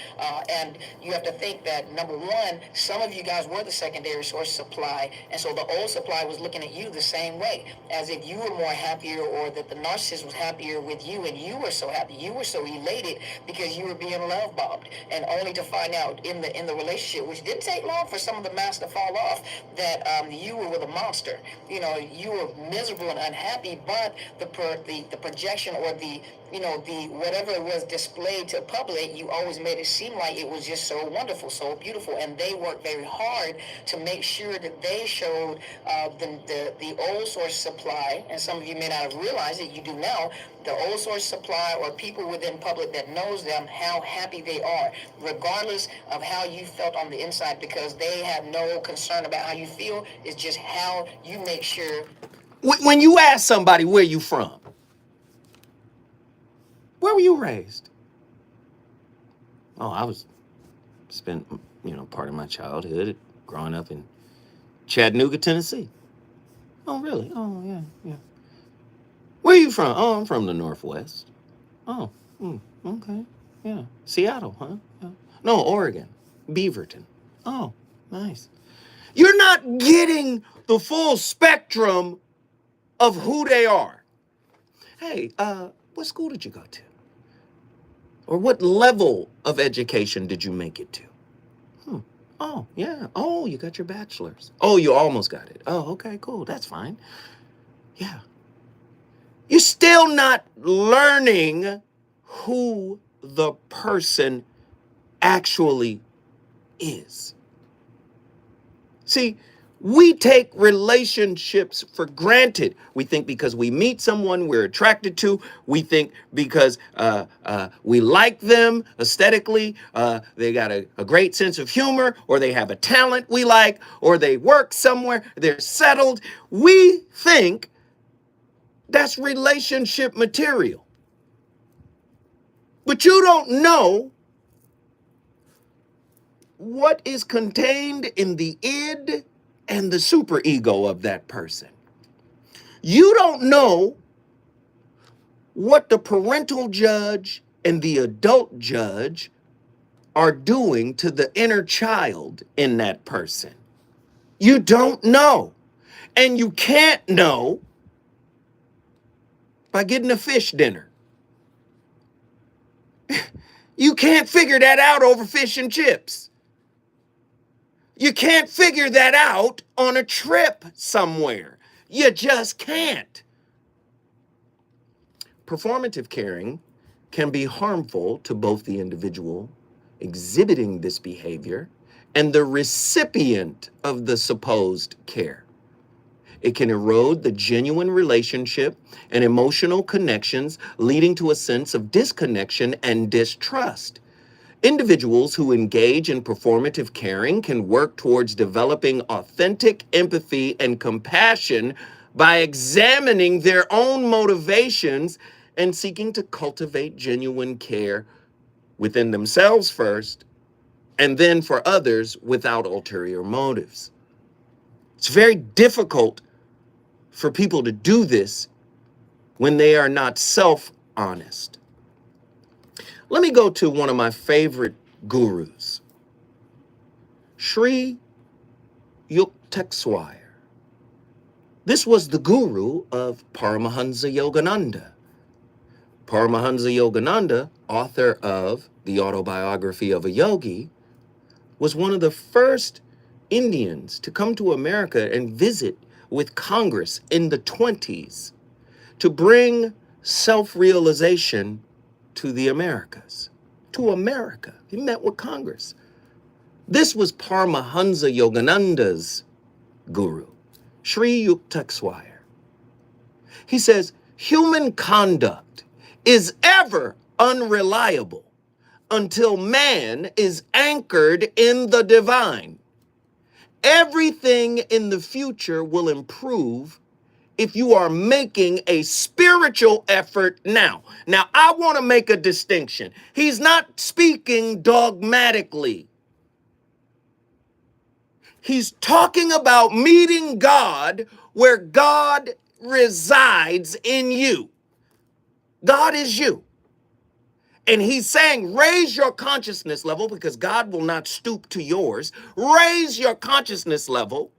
And you have to think that, number one, some of you guys were the secondary source supply, and so the old supply was looking at you the same way, as if you were more happier, or that the narcissist was happier with you, and you were so happy, you were so elated because you were being love bombed, and only to find out in the relationship, which didn't take long for some of the masks to fall off, that you were with a monster. You were miserable and unhappy, but the projection or the you know, the whatever was displayed to public, you always made it seem like it was just so wonderful, so beautiful, and they worked very hard to make sure that they showed the old source supply. And some of you may not have realized it, you do now. The old source supply, or people within public that knows them, how happy they are, regardless of how you felt on the inside, because they have no concern about how you feel. It's just how you make sure. When you ask somebody where you from, where were you raised? Oh, I was spent, part of my childhood growing up in Chattanooga, Tennessee. Oh, really? Oh, yeah, yeah. Where are you from? Oh, I'm from the Northwest. Oh, okay, yeah. Seattle, huh? Yeah. No, Oregon, Beaverton. Oh, nice. You're not getting the full spectrum of who they are. Hey, what school did you go to? Or what level of education did you make it to? Oh, yeah. Oh, you got your bachelor's. Oh, you almost got it. Oh, okay, cool. That's fine. Yeah. You're still not learning who the person actually is. See, we take relationships for granted. We think because we meet someone we're attracted to. We think because we like them aesthetically, they got a great sense of humor, or they have a talent we like, or they work somewhere, they're settled. We think that's relationship material. But you don't know what is contained in the id and the superego of that person. You don't know what the parental judge and the adult judge are doing to the inner child in that person. You don't know. And you can't know by getting a fish dinner. You can't figure that out over fish and chips. You can't figure that out on a trip somewhere. You just can't. Performative caring can be harmful to both the individual exhibiting this behavior and the recipient of the supposed care. It can erode the genuine relationship and emotional connections, leading to a sense of disconnection and distrust. Individuals who engage in performative caring can work towards developing authentic empathy and compassion by examining their own motivations and seeking to cultivate genuine care within themselves first, and then for others without ulterior motives. It's very difficult for people to do this when they are not self-honest. Let me go to one of my favorite gurus, Sri Yukteswar. This was the guru of Paramahansa Yogananda. Paramahansa Yogananda, author of The Autobiography of a Yogi, was one of the first Indians to come to America and visit with Congress in the 20s to bring self-realization to the Americas, to America. He met with Congress. This was Paramahansa Yogananda's guru, Sri Yukteswar. He says, human conduct is ever unreliable until man is anchored in the divine. Everything in the future will improve if you are making a spiritual effort now. Now, I want to make a distinction. He's not speaking dogmatically. He's talking about meeting God where God resides in you. God is you. And he's saying, raise your consciousness level, because God will not stoop to yours. Raise your consciousness level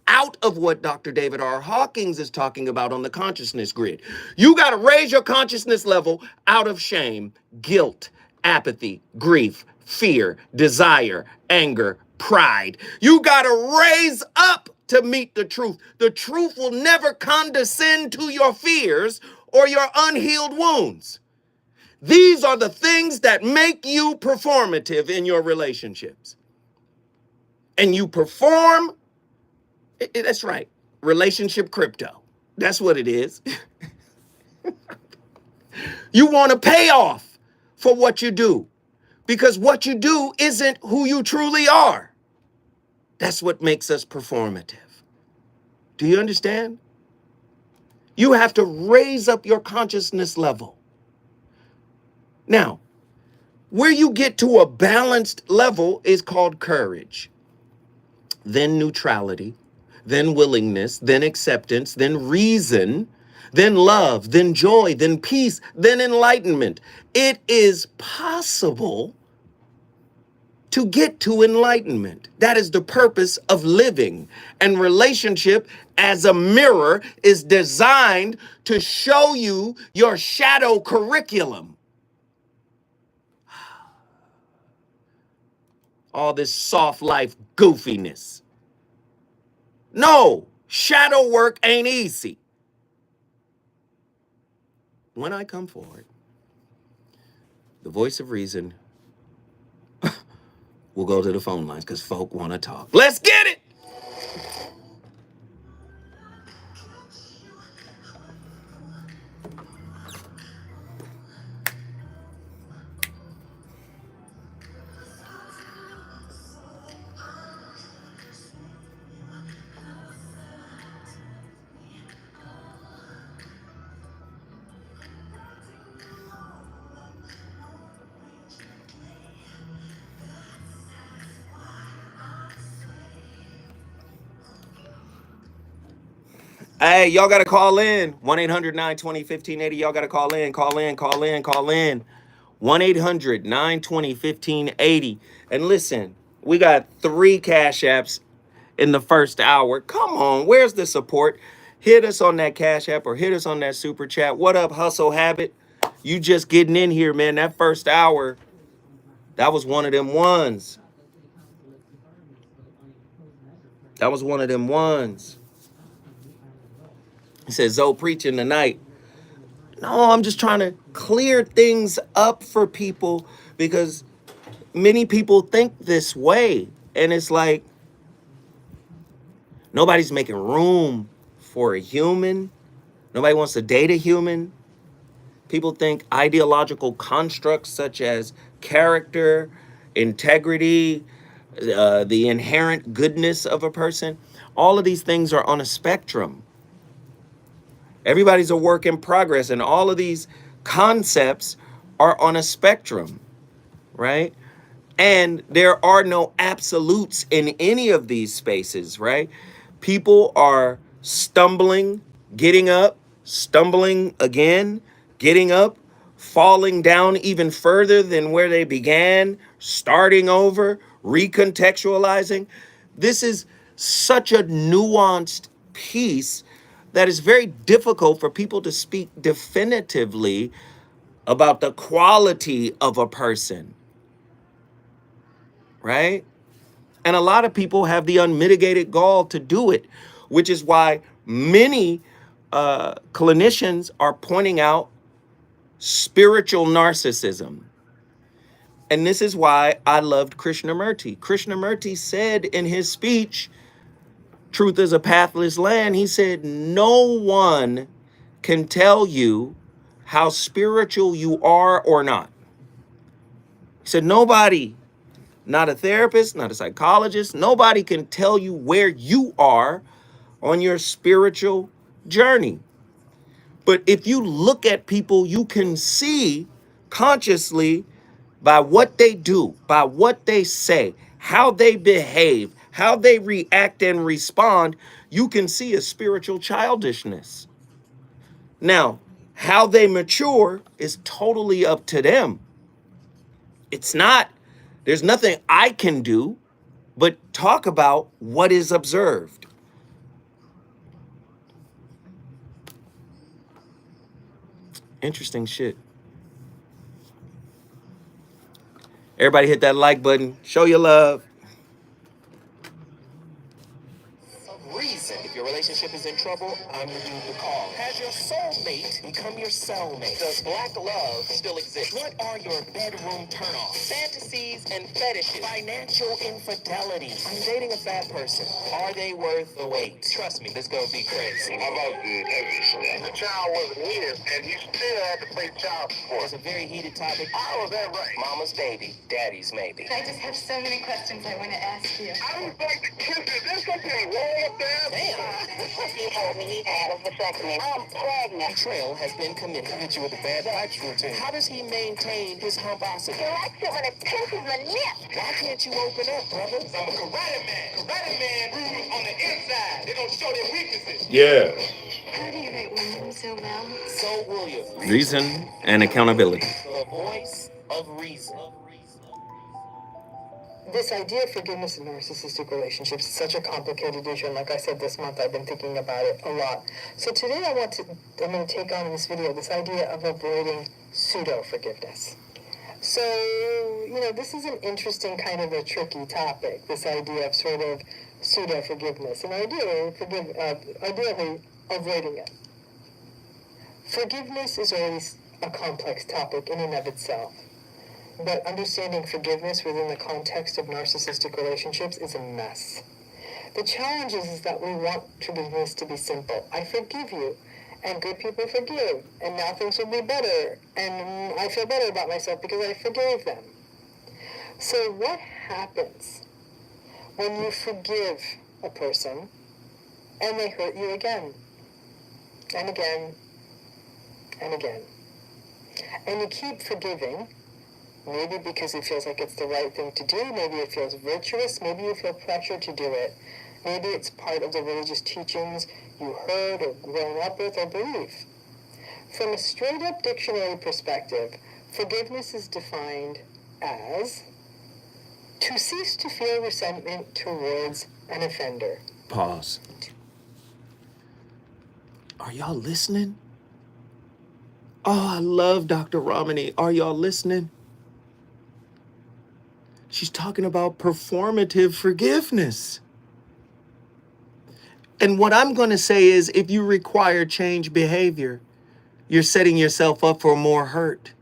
out of what Dr. David R. Hawkins is talking about on the consciousness grid. You got to raise your consciousness level out of shame, guilt, apathy, grief, fear, desire, anger, pride. You got to raise up to meet the truth. The truth will never condescend to your fears or your unhealed wounds. These are the things that make you performative in your relationships. And you perform, that's right, relationship crypto. That's what it is. You want to pay off for what you do because what you do isn't who you truly are. That's what makes us performative. Do you understand? You have to raise up your consciousness level. Now, where you get to a balanced level is called courage, then neutrality, then willingness, then acceptance, then reason, then love, then joy, then peace, then enlightenment. It is possible to get to enlightenment. That is the purpose of living. And relationship as a mirror is designed to show you your shadow curriculum. All this soft life goofiness. No, shadow work ain't easy. When I come forward, the voice of reason will go to the phone lines because folk want to talk. Let's get it. Hey, y'all got to call in. 1-800-920-1580. Y'all got to call in, call in, call in, call in. 1-800-920-1580. And listen, we got 3 Cash Apps in the first hour. Come on, where's the support? Hit us on that Cash App or hit us on that Super Chat. What up, Hustle Habit? You just getting in here, man. That first hour, that was one of them ones. That was one of them ones. He said, Zoe preaching tonight. No, I'm just trying to clear things up for people because many people think this way. And it's like, nobody's making room for a human. Nobody wants to date a human. People think ideological constructs such as character, integrity, the inherent goodness of a person, all of these things are on a spectrum. Everybody's a work in progress, and all of these concepts are on a spectrum, right? And there are no absolutes in any of these spaces, right? People are stumbling, getting up, stumbling again, getting up, falling down even further than where they began, starting over, recontextualizing. This is such a nuanced piece that is very difficult for people to speak definitively about the quality of a person, right? And a lot of people have the unmitigated gall to do it, which is why many clinicians are pointing out spiritual narcissism. And this is why I loved Krishnamurti. Krishnamurti said in his speech, Truth is a Pathless Land, he said, no one can tell you how spiritual you are or not. He said, nobody, not a therapist, not a psychologist, nobody can tell you where you are on your spiritual journey. But if you look at people, you can see consciously by what they do, by what they say, how they behave, how they react and respond, you can see a spiritual childishness. Now, how they mature is totally up to them. It's not, there's nothing I can do but talk about what is observed. Interesting shit. Everybody hit that like button. Show your love. Reason. If your relationship relationship is in trouble, I'm the dude to call. Has your soulmate become your cellmate? Does black love still exist? What are your bedroom turnoffs? Fantasies and fetishes. Financial infidelity. I'm dating a fat person. Are they worth the wait? Trust me, this gonna be crazy. How about the child wasn't here and you still had to pay child support? It's a very heated topic. How is that right? Mama's baby, daddy's maybe. I just have so many questions I want to ask you. I was like the kiss it. This gonna be roll up there. Damn. He told me he had a vasectomy. I'm pregnant. Betrayal has been committed. Hit you with the bad vibes routine. How does he maintain his humbosity? He likes it when it pinches my nip. Why can't you open up, brother? I'm a karate man. Karate man rules on the inside. They don't show their weaknesses. Yeah. How do you write women so well? So will you. Reason and accountability. The voice of reason. This idea of forgiveness in narcissistic relationships is such a complicated issue, and like I said, this month I've been thinking about it a lot. So today I'm going to take on in this video this idea of avoiding pseudo-forgiveness. So, this is an interesting kind of a tricky topic, this idea of sort of pseudo-forgiveness, and idea of avoiding it. Forgiveness is always a complex topic in and of itself. But understanding forgiveness within the context of narcissistic relationships is a mess. The challenge is that we want forgiveness to be simple. I forgive you, and good people forgive, and now things will be better, and I feel better about myself because I forgave them. So what happens when you forgive a person and they hurt you again, and again, and again? And you keep forgiving, maybe because it feels like it's the right thing to do, maybe it feels virtuous, maybe you feel pressure to do it, maybe it's part of the religious teachings you heard or grown up with or believe. From a straight-up dictionary perspective, forgiveness is defined as to cease to feel resentment towards an offender. Pause. Are y'all listening? Oh, I love Dr. Ramani. Are y'all listening? She's talking about performative forgiveness. And what I'm going to say is if you require change behavior, you're setting yourself up for more hurt.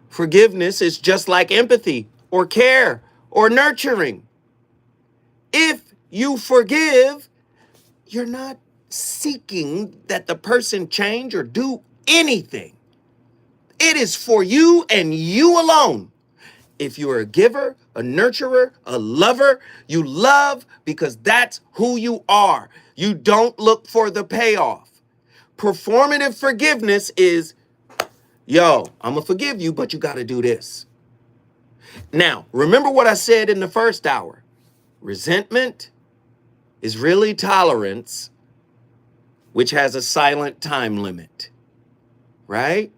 Forgiveness is just like empathy or care or nurturing. If you forgive, you're not seeking that the person change or do anything. It is for you and you alone. If you're a giver, a nurturer, a lover, you love because that's who you are. You don't look for the payoff. Performative forgiveness is, yo, I'm gonna forgive you, but you gotta do this. Now, remember what I said in the first hour. Resentment is really tolerance, which has a silent time limit, right?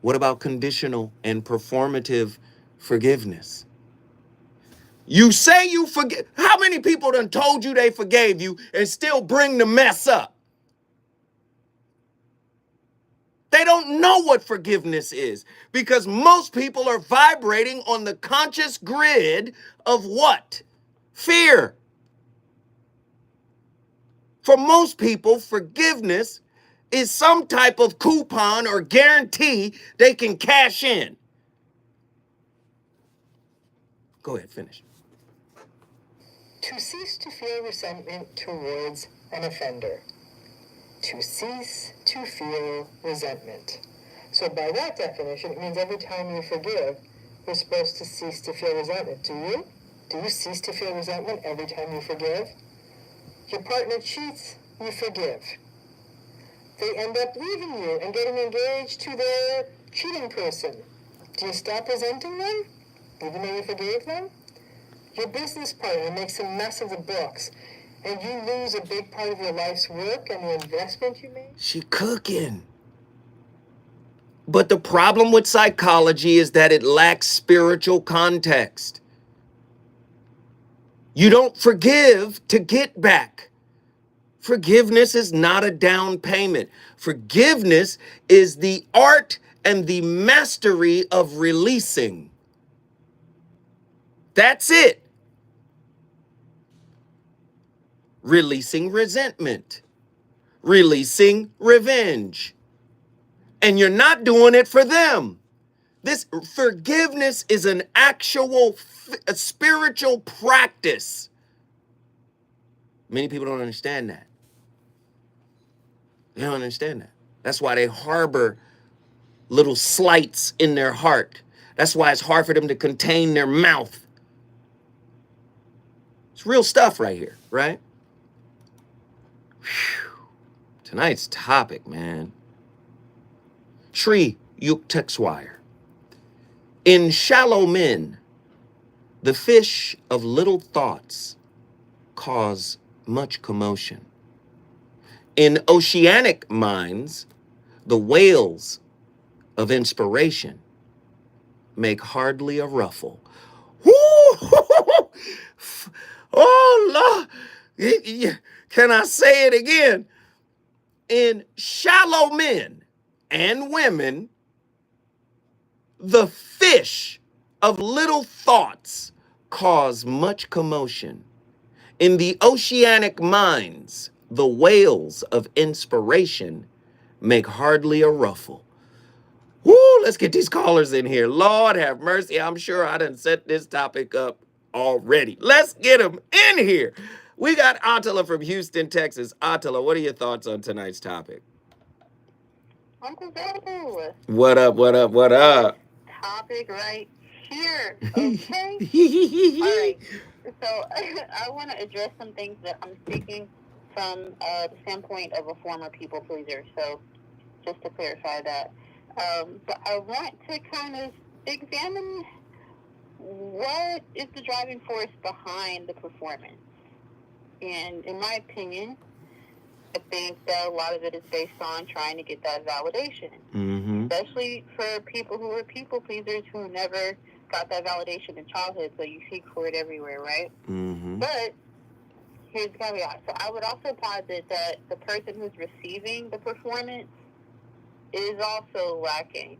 What about conditional and performative forgiveness? You say you forgive. How many people done told you they forgave you and still bring the mess up? They don't know what forgiveness is because most people are vibrating on the conscious grid of what? Fear. For most people, forgiveness is some type of coupon or guarantee they can cash in. Go ahead, finish. To cease to feel resentment towards an offender. To cease to feel resentment. So by that definition, it means every time you forgive, you're supposed to cease to feel resentment. Do you? Do you cease to feel resentment every time you forgive? Your partner cheats, you forgive. They end up leaving you and getting engaged to their cheating person. Do you stop resenting them, even though you forgave them? Your business partner makes a mess of the books, and you lose a big part of your life's work and the investment you made? She cooking. But the problem with psychology is that it lacks spiritual context. You don't forgive to get back. Forgiveness is not a down payment. Forgiveness is the art and the mastery of releasing. That's it. releasing resentment, releasing revenge. And you're not doing it for them. This forgiveness is an actual a spiritual practice. Many people don't understand that. They don't understand that. That's why they harbor little slights in their heart. That's why it's hard for them to contain their mouth. It's real stuff right here, right? Whew. Tonight's topic, man. Tree Yuktexwire. In shallow men, the fish of little thoughts cause much commotion. In oceanic minds, the whales of inspiration make hardly a ruffle. Woo! Oh, Lord. Can I say it again? In shallow men and women, the fish of little thoughts cause much commotion. In the oceanic minds, the whales of inspiration make hardly a ruffle. Woo, let's get these callers in here. Lord have mercy. I'm sure I done set this topic up already. Let's get them in here. We got Attila from Houston, Texas. Attila, what are your thoughts on tonight's topic? Uncle Joe. What up, what up, what up? Topic right here. Okay. All right. So I want to address some things that I'm speaking from the standpoint of a former people pleaser. So just to clarify that. But I want to kind of examine what is the driving force behind the performance. And in my opinion, I think that a lot of it is based on trying to get that validation, especially for people who are people pleasers who never got that validation in childhood, so you seek for it everywhere, right? But here's the caveat. So I would also posit that the person who's receiving the performance is also lacking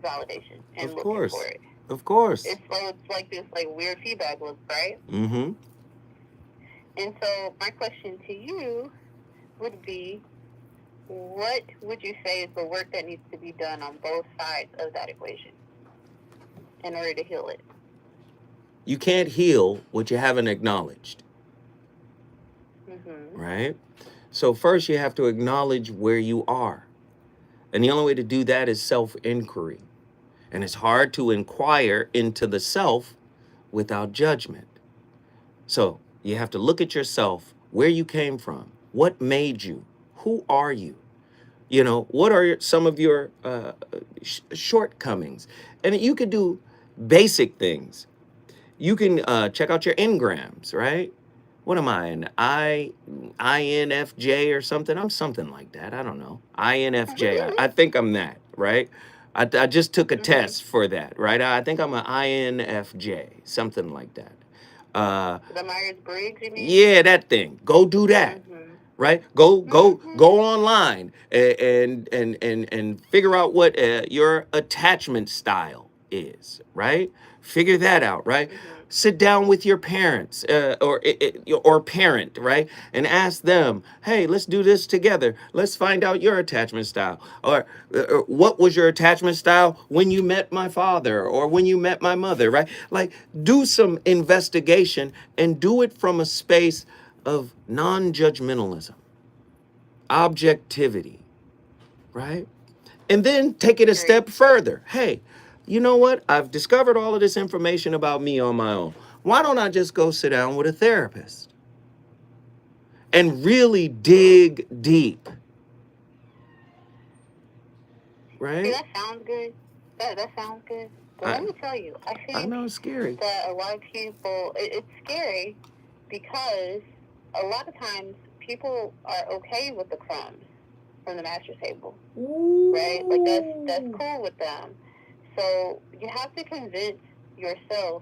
validation and looking for it. Of course. It's like this weird feedback loop, right? Mm-hmm. And so my question to you would be, what would you say is the work that needs to be done on both sides of that equation in order to heal it? You can't heal what you haven't acknowledged. Right? So first you have to acknowledge where you are. And the only way to do that is self-inquiry. And it's hard to inquire into the self without judgment. So you have to look at yourself, where you came from, what made you, who are you? You know, what are some of your shortcomings? And you could do basic things. You can check out your engrams, right? What am I, an INFJ or something? I'm something like that. I don't know. INFJ. I think I'm that, right? I just took a test for that, right? I think I'm an INFJ, something like that. The Myers-Briggs, you mean? Yeah, that thing. Go do that. Right? Go online and figure out what your attachment style is, right? Figure that out, right? Sit down with your parents or parent, right? And ask them, hey, let's do this together. Let's find out your attachment style. Or what was your attachment style when you met my father or when you met my mother, right? Like, do some investigation and do it from a space of non-judgmentalism, objectivity, right? And then take it a step further. Hey, you know what? I've discovered all of this information about me on my own. Why don't I just go sit down with a therapist and really dig deep? Right? See, that sounds good. That sounds good. But let me tell you, I know it's scary. That a lot of people, it's scary because a lot of times people are okay with the crumbs from the master's table, right? Like that's cool with them. So you have to convince yourself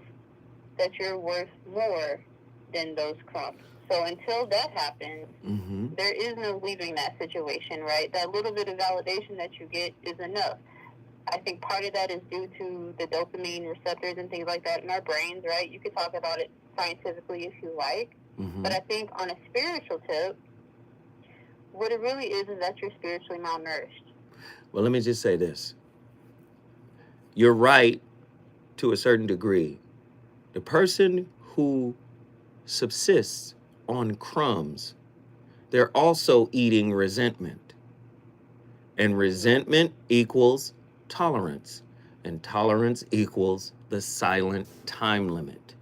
that you're worth more than those crumbs. So until that happens, there is no leaving that situation, right? That little bit of validation that you get is enough. I think part of that is due to the dopamine receptors and things like that in our brains, right? You could talk about it scientifically if you like. But I think on a spiritual tip, what it really is that you're spiritually malnourished. Well, let me just say this. You're right to a certain degree. The person who subsists on crumbs, they're also eating resentment. And resentment equals tolerance. And tolerance equals the silent time limit.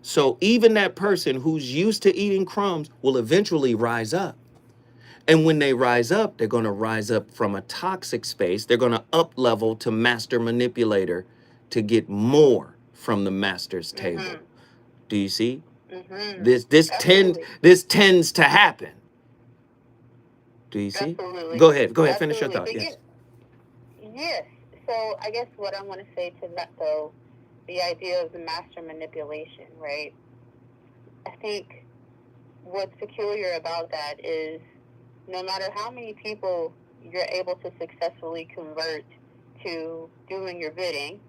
So even that person who's used to eating crumbs will eventually rise up. And when they rise up, they're going to rise up from a toxic space. They're going to up level to master manipulator to get more from the master's table. Do you see? This tends to happen. Do you see? Absolutely. Go ahead. Finish your thought. Yes. Yes. So I guess what I want to say to that, though, the idea of the master manipulation, right? I think what's peculiar about that is no matter how many people you're able to successfully convert to doing your bidding,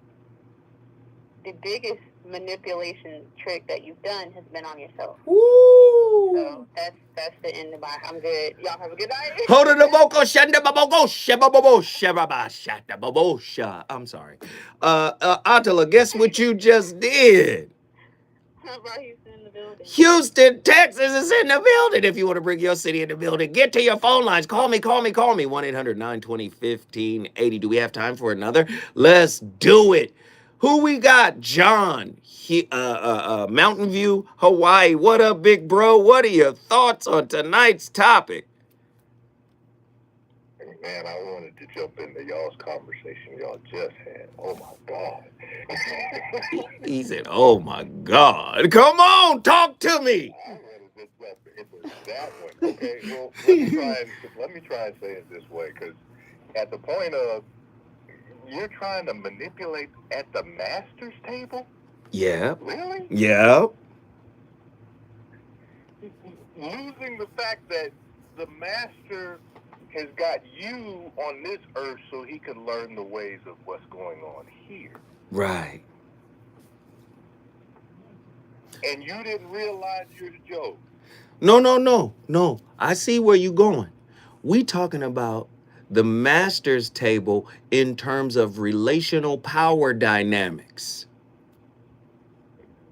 the biggest manipulation trick that you've done has been on yourself. Woo! So that's the end of my. I'm good. Y'all have a good night. Hold on, I'm sorry. Attila, guess what you just did? How about Houston in the building? Houston, Texas is in the building. If you want to bring your city in the building, get to your phone lines. Call me. 1-800-920-1580. Do we have time for another? Let's do it. Who we got? John, Mountain View, Hawaii. What up, big bro? What are your thoughts on tonight's topic? Man, I wanted to jump into y'all's conversation y'all just had. Oh, my God. He said, oh, my God. Come on, talk to me. I wanted to jump into that one. Okay, well, let me try and say it this way, because at the point of you're trying to manipulate at the master's table? Yeah. Really? Yeah. Losing the fact that the master has got you on this earth so he can learn the ways of what's going on here. Right. And you didn't realize you're the joke. No. I see where you're going. We talking about the master's table in terms of relational power dynamics.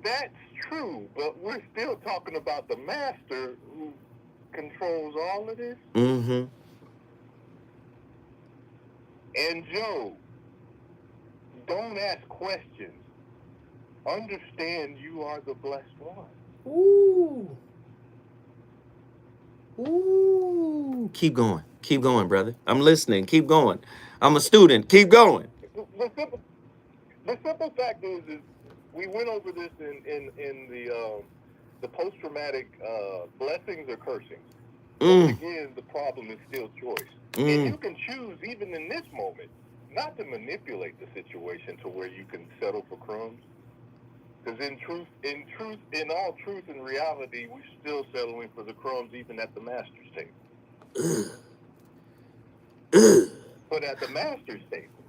That's true, but we're still talking about the master who controls all of this. Mm-hmm. And Joe, don't ask questions. Understand you are the blessed one. Ooh. Keep going, brother. I'm listening. Keep going. I'm a student. Keep going. The simple fact is we went over this in the post-traumatic blessings or cursings. Again, the problem is still choice. And you can choose, even in this moment, not to manipulate the situation to where you can settle for crumbs. Because in all truth and reality, we're still settling for the crumbs even at the master's table. But at the master's table.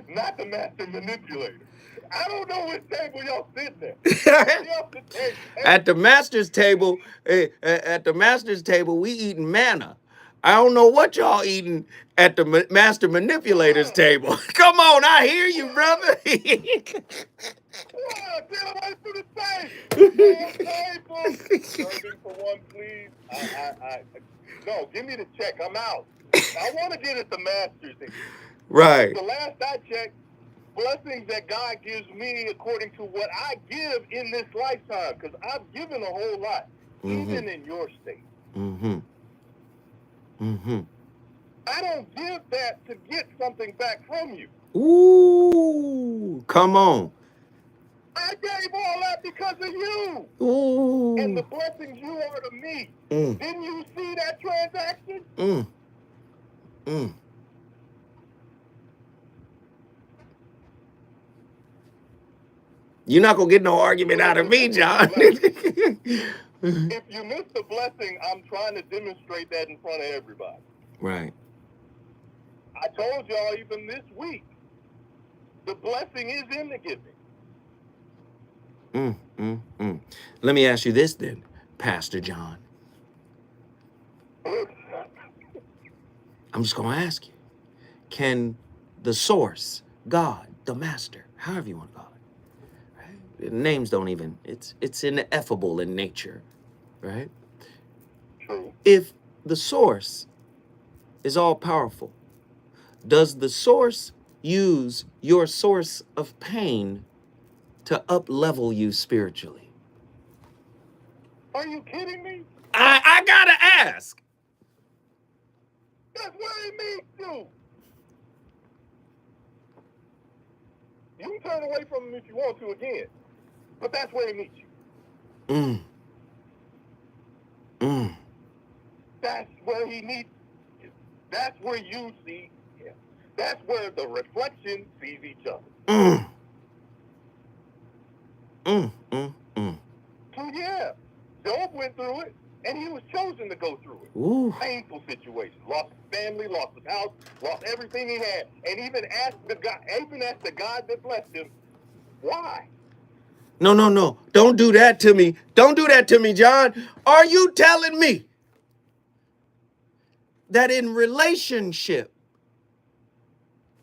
Not the master manipulator. I don't know which table y'all sitting at. At the master's table, we eating manna. I don't know what y'all eating at the master manipulator's table. Come on, I hear you, brother. Serving for one, please. No, give me the check. I'm out. I want to get at the master's table. Right. The last I checked, blessings that God gives me according to what I give in this lifetime, because I've given a whole lot, even in your state. I don't give that to get something back from you. Ooh, come on. I gave all that because of you. Ooh. And the blessings you are to me. Didn't you see that transaction? You're not going to get no argument out of me, John. If you miss the blessing, I'm trying to demonstrate that in front of everybody. Right. I told y'all even this week, the blessing is in the giving. Let me ask you this then, Pastor John. I'm just going to ask you. Can the source, God, the master, however you want to call it, right? Names don't even, it's ineffable in nature, right? True. If the source is all powerful, does the source use your source of pain to up-level you spiritually? Are you kidding me? I gotta ask. That's where he meets you. You can turn away from him if you want to again, but that's where he meets you. That's where he meets you. That's where you see him. That's where the reflection sees each other. So yeah, Job went through it, and he was chosen to go through it. Ooh. Painful situation. Lost his family, lost his house, lost everything he had, and even asked the God that blessed him, why? No. Don't do that to me. Don't do that to me, John. Are you telling me that in relationship,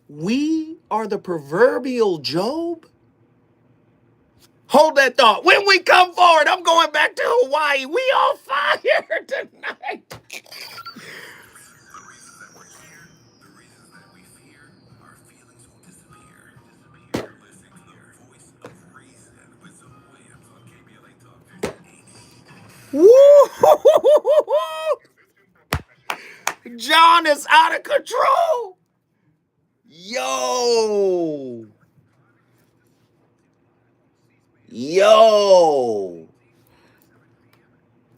we are the proverbial Job? Hold that thought. When we come forward, I'm going back to Hawaii. We on fire tonight. Woo! John is out of control. Yo.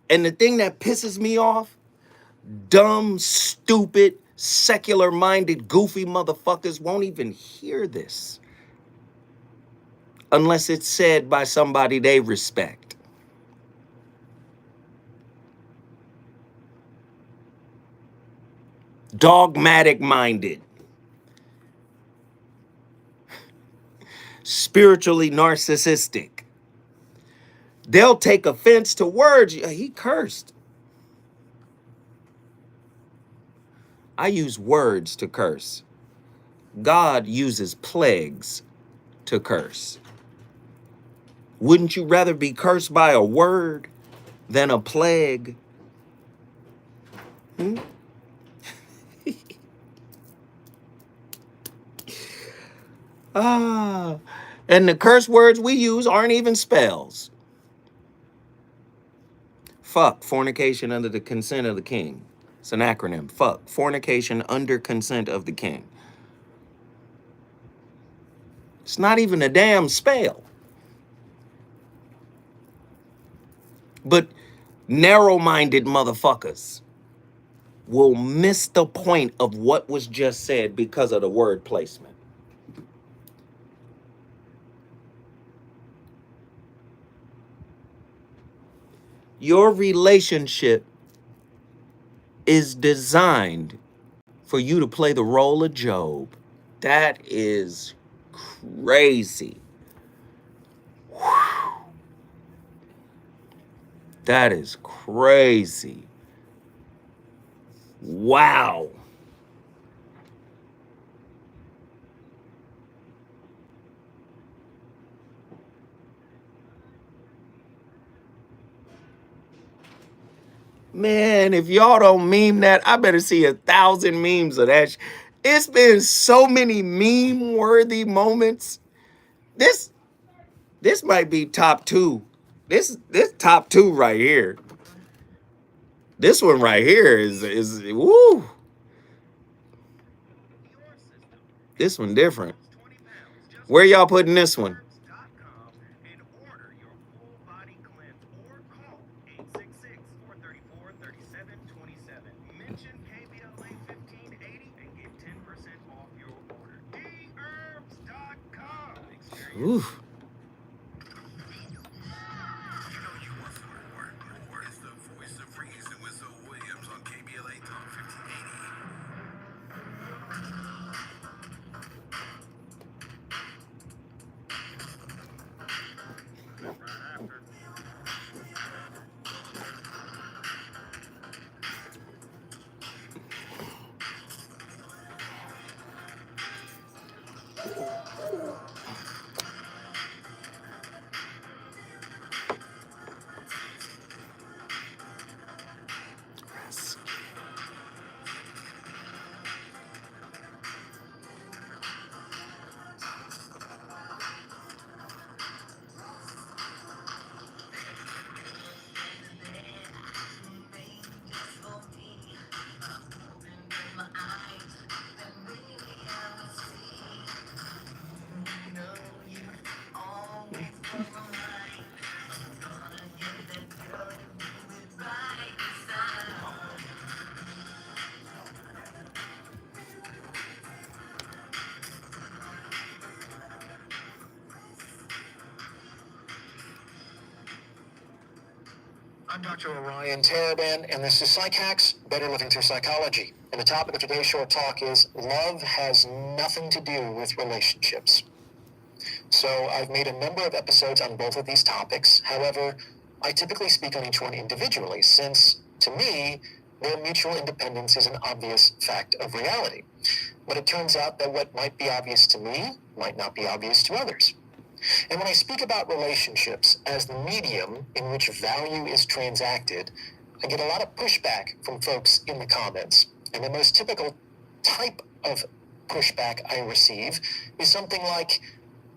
And the thing that pisses me off, dumb, stupid, secular-minded, goofy motherfuckers won't even hear this unless it's said by somebody they respect. Dogmatic-minded, spiritually narcissistic. They'll take offense to words. He cursed. I use words to curse. God uses plagues to curse. Wouldn't you rather be cursed by a word than a plague? And the curse words we use aren't even spells. Fuck, fornication under the consent of the king. It's an acronym. Fuck, fornication under consent of the king. It's not even a damn spell. But narrow-minded motherfuckers will miss the point of what was just said because of the word placement. Your relationship is designed for you to play the role of Job. That is crazy. Whew. That is crazy. Wow. Man, if y'all don't meme that, I better see 1,000 memes of that. It's been so many meme-worthy moments. This might be top 2. This top 2 right here. This one right here is woo. This one different. Where y'all putting this one? Ooh. I'm Dr. Orion Taraban, and this is Psych Hacks, Better Living Through Psychology. And the topic of today's short talk is love has nothing to do with relationships. So I've made a number of episodes on both of these topics. However, I typically speak on each one individually, since, to me, their mutual independence is an obvious fact of reality. But it turns out that what might be obvious to me might not be obvious to others. And when I speak about relationships as the medium in which value is transacted, I get a lot of pushback from folks in the comments. And the most typical type of pushback I receive is something like,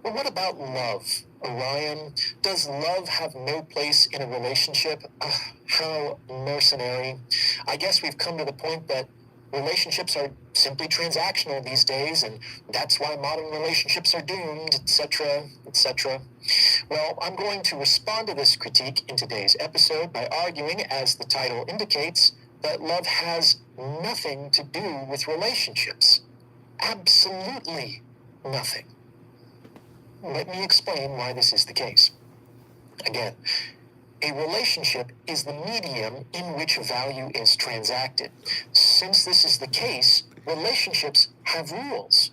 well, what about love, Orion? Does love have no place in a relationship? How mercenary. I guess we've come to the point that relationships are simply transactional these days, and that's why modern relationships are doomed, etc., etc. Well, I'm going to respond to this critique in today's episode by arguing, as the title indicates, that love has nothing to do with relationships. Absolutely nothing. Let me explain why this is the case. Again, a relationship is the medium in which value is transacted. Since this is the case, relationships have rules.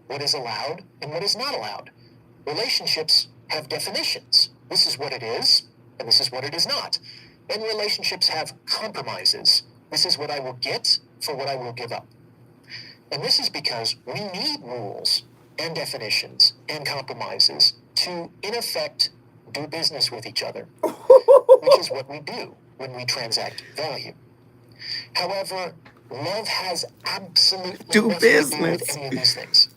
What is allowed and what is not allowed. Relationships have definitions. This is what it is, and this is what it is not. And relationships have compromises. This is what I will get for what I will give up. And this is because we need rules and definitions and compromises to, in effect, do business with each other, which is what we do when we transact value. However, love has absolutely nothing to do with any of these things.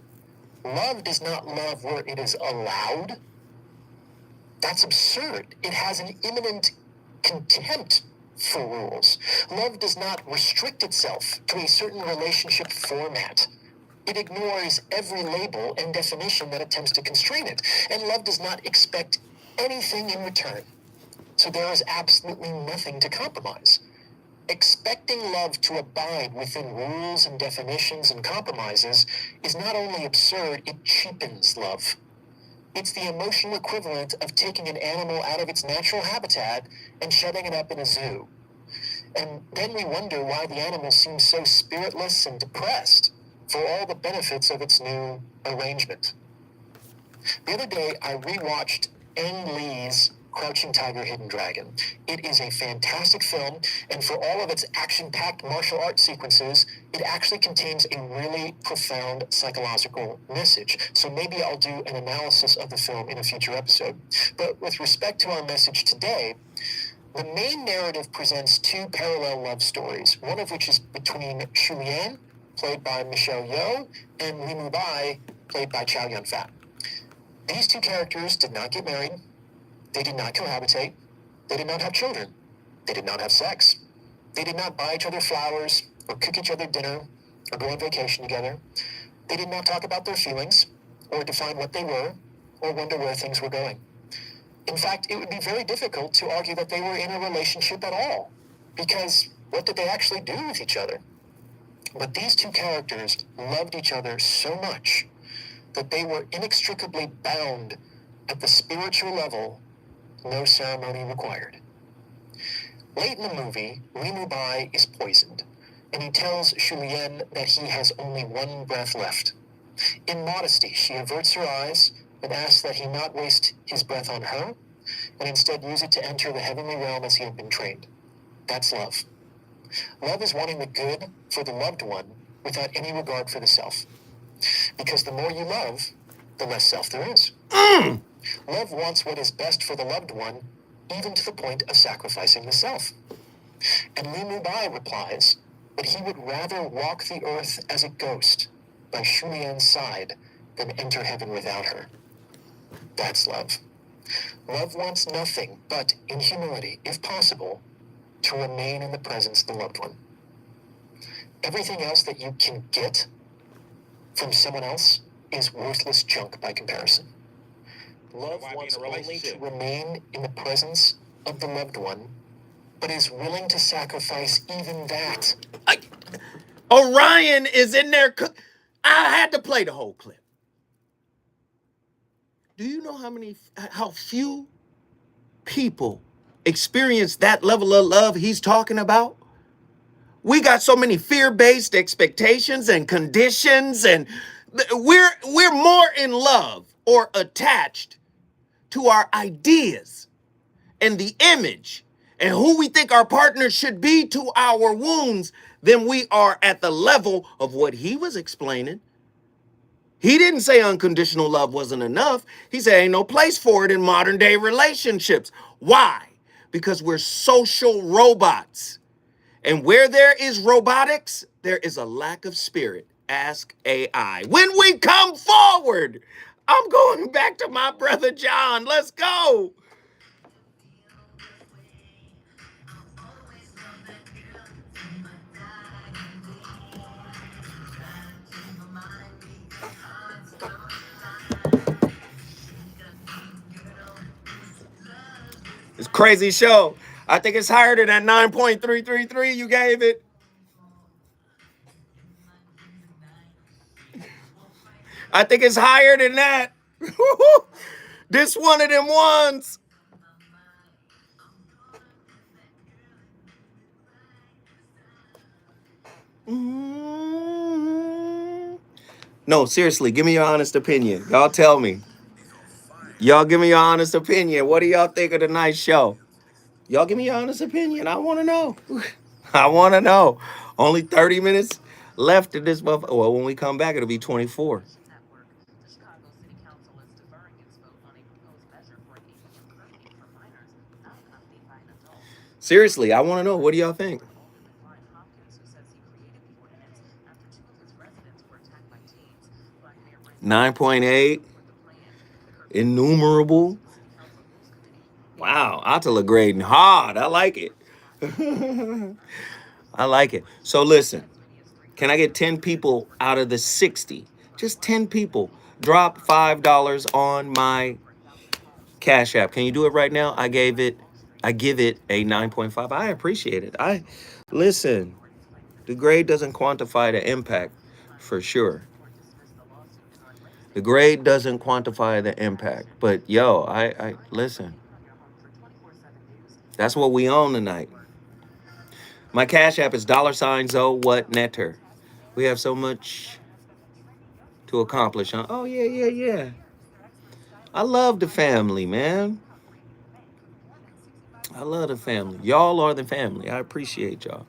Love does not love where it is allowed. That's absurd. It has an imminent contempt for rules. Love does not restrict itself to a certain relationship format. It ignores every label and definition that attempts to constrain it. And love does not expect anything in return. So there is absolutely nothing to compromise. Expecting love to abide within rules and definitions and compromises is not only absurd, it cheapens love. It's the emotional equivalent of taking an animal out of its natural habitat and shutting it up in a zoo. And then we wonder why the animal seems so spiritless and depressed for all the benefits of its new arrangement. The other day, I rewatched Ang Lee's Crouching Tiger, Hidden Dragon. It is a fantastic film, and for all of its action-packed martial arts sequences, it actually contains a really profound psychological message. So maybe I'll do an analysis of the film in a future episode. But with respect to our message today, the main narrative presents two parallel love stories, one of which is between Shu Lian, played by Michelle Yeoh, and Li Mubai, played by Chow Yun-fat. These two characters did not get married. They did not cohabitate. They did not have children. They did not have sex. They did not buy each other flowers or cook each other dinner or go on vacation together. They did not talk about their feelings or define what they were or wonder where things were going. In fact, it would be very difficult to argue that they were in a relationship at all, because what did they actually do with each other? But these two characters loved each other so much that they were inextricably bound at the spiritual level, no ceremony required. Late in the movie, Li Mubai is poisoned, and he tells Shu Lian that he has only one breath left. In modesty, she averts her eyes and asks that he not waste his breath on her, and instead use it to enter the heavenly realm as he had been trained. That's love. Love is wanting the good for the loved one without any regard for the self. Because the more you love, the less self there is. Love wants what is best for the loved one, even to the point of sacrificing the self. And Li Mubai replies that he would rather walk the earth as a ghost by Shu Lian's side than enter heaven without her. That's love. Love wants nothing but, in humility, if possible, to remain in the presence of the loved one. Everything else that you can get from someone else is worthless junk by comparison. Love wants only to remain in the presence of the loved one, but is willing to sacrifice even that. Orion is in there. I had to play the whole clip. Do you know how few people experience that level of love he's talking about? We got so many fear-based expectations and conditions, and we're more in love or attached to our ideas and the image and who we think our partner should be to our wounds than we are at the level of what he was explaining. He didn't say unconditional love wasn't enough. He said ain't no place for it in modern day relationships. Why? Because we're social robots. And where there is robotics, there is a lack of spirit. Ask AI. When we come forward, I'm going back to my brother John. Let's go. It's a crazy show. I think it's higher than that 9.333 you gave it. I think it's higher than that. This one of them ones. No, seriously, give me your honest opinion. Y'all tell me. Y'all give me your honest opinion. What do y'all think of the nice show? Y'all give me your honest opinion. I want to know. I want to know. Only 30 minutes left in this month. Well, when we come back, it'll be 24. Seriously, I want to know. What do y'all think? 9.8. Innumerable. Wow, Attila grading hard. I like it. I like it. So listen, can I get 10 people out of the 60? Just 10 people. Drop $5 on my Cash App. Can you do it right now? I give it a 9.5. I appreciate it. Listen, the grade doesn't quantify the impact for sure. The grade doesn't quantify the impact. But yo, I listen. That's what we own tonight. My Cash App is $Zo-What-Netter. We have so much to accomplish, huh? Oh, yeah. I love the family, man. I love the family. Y'all are the family. I appreciate y'all.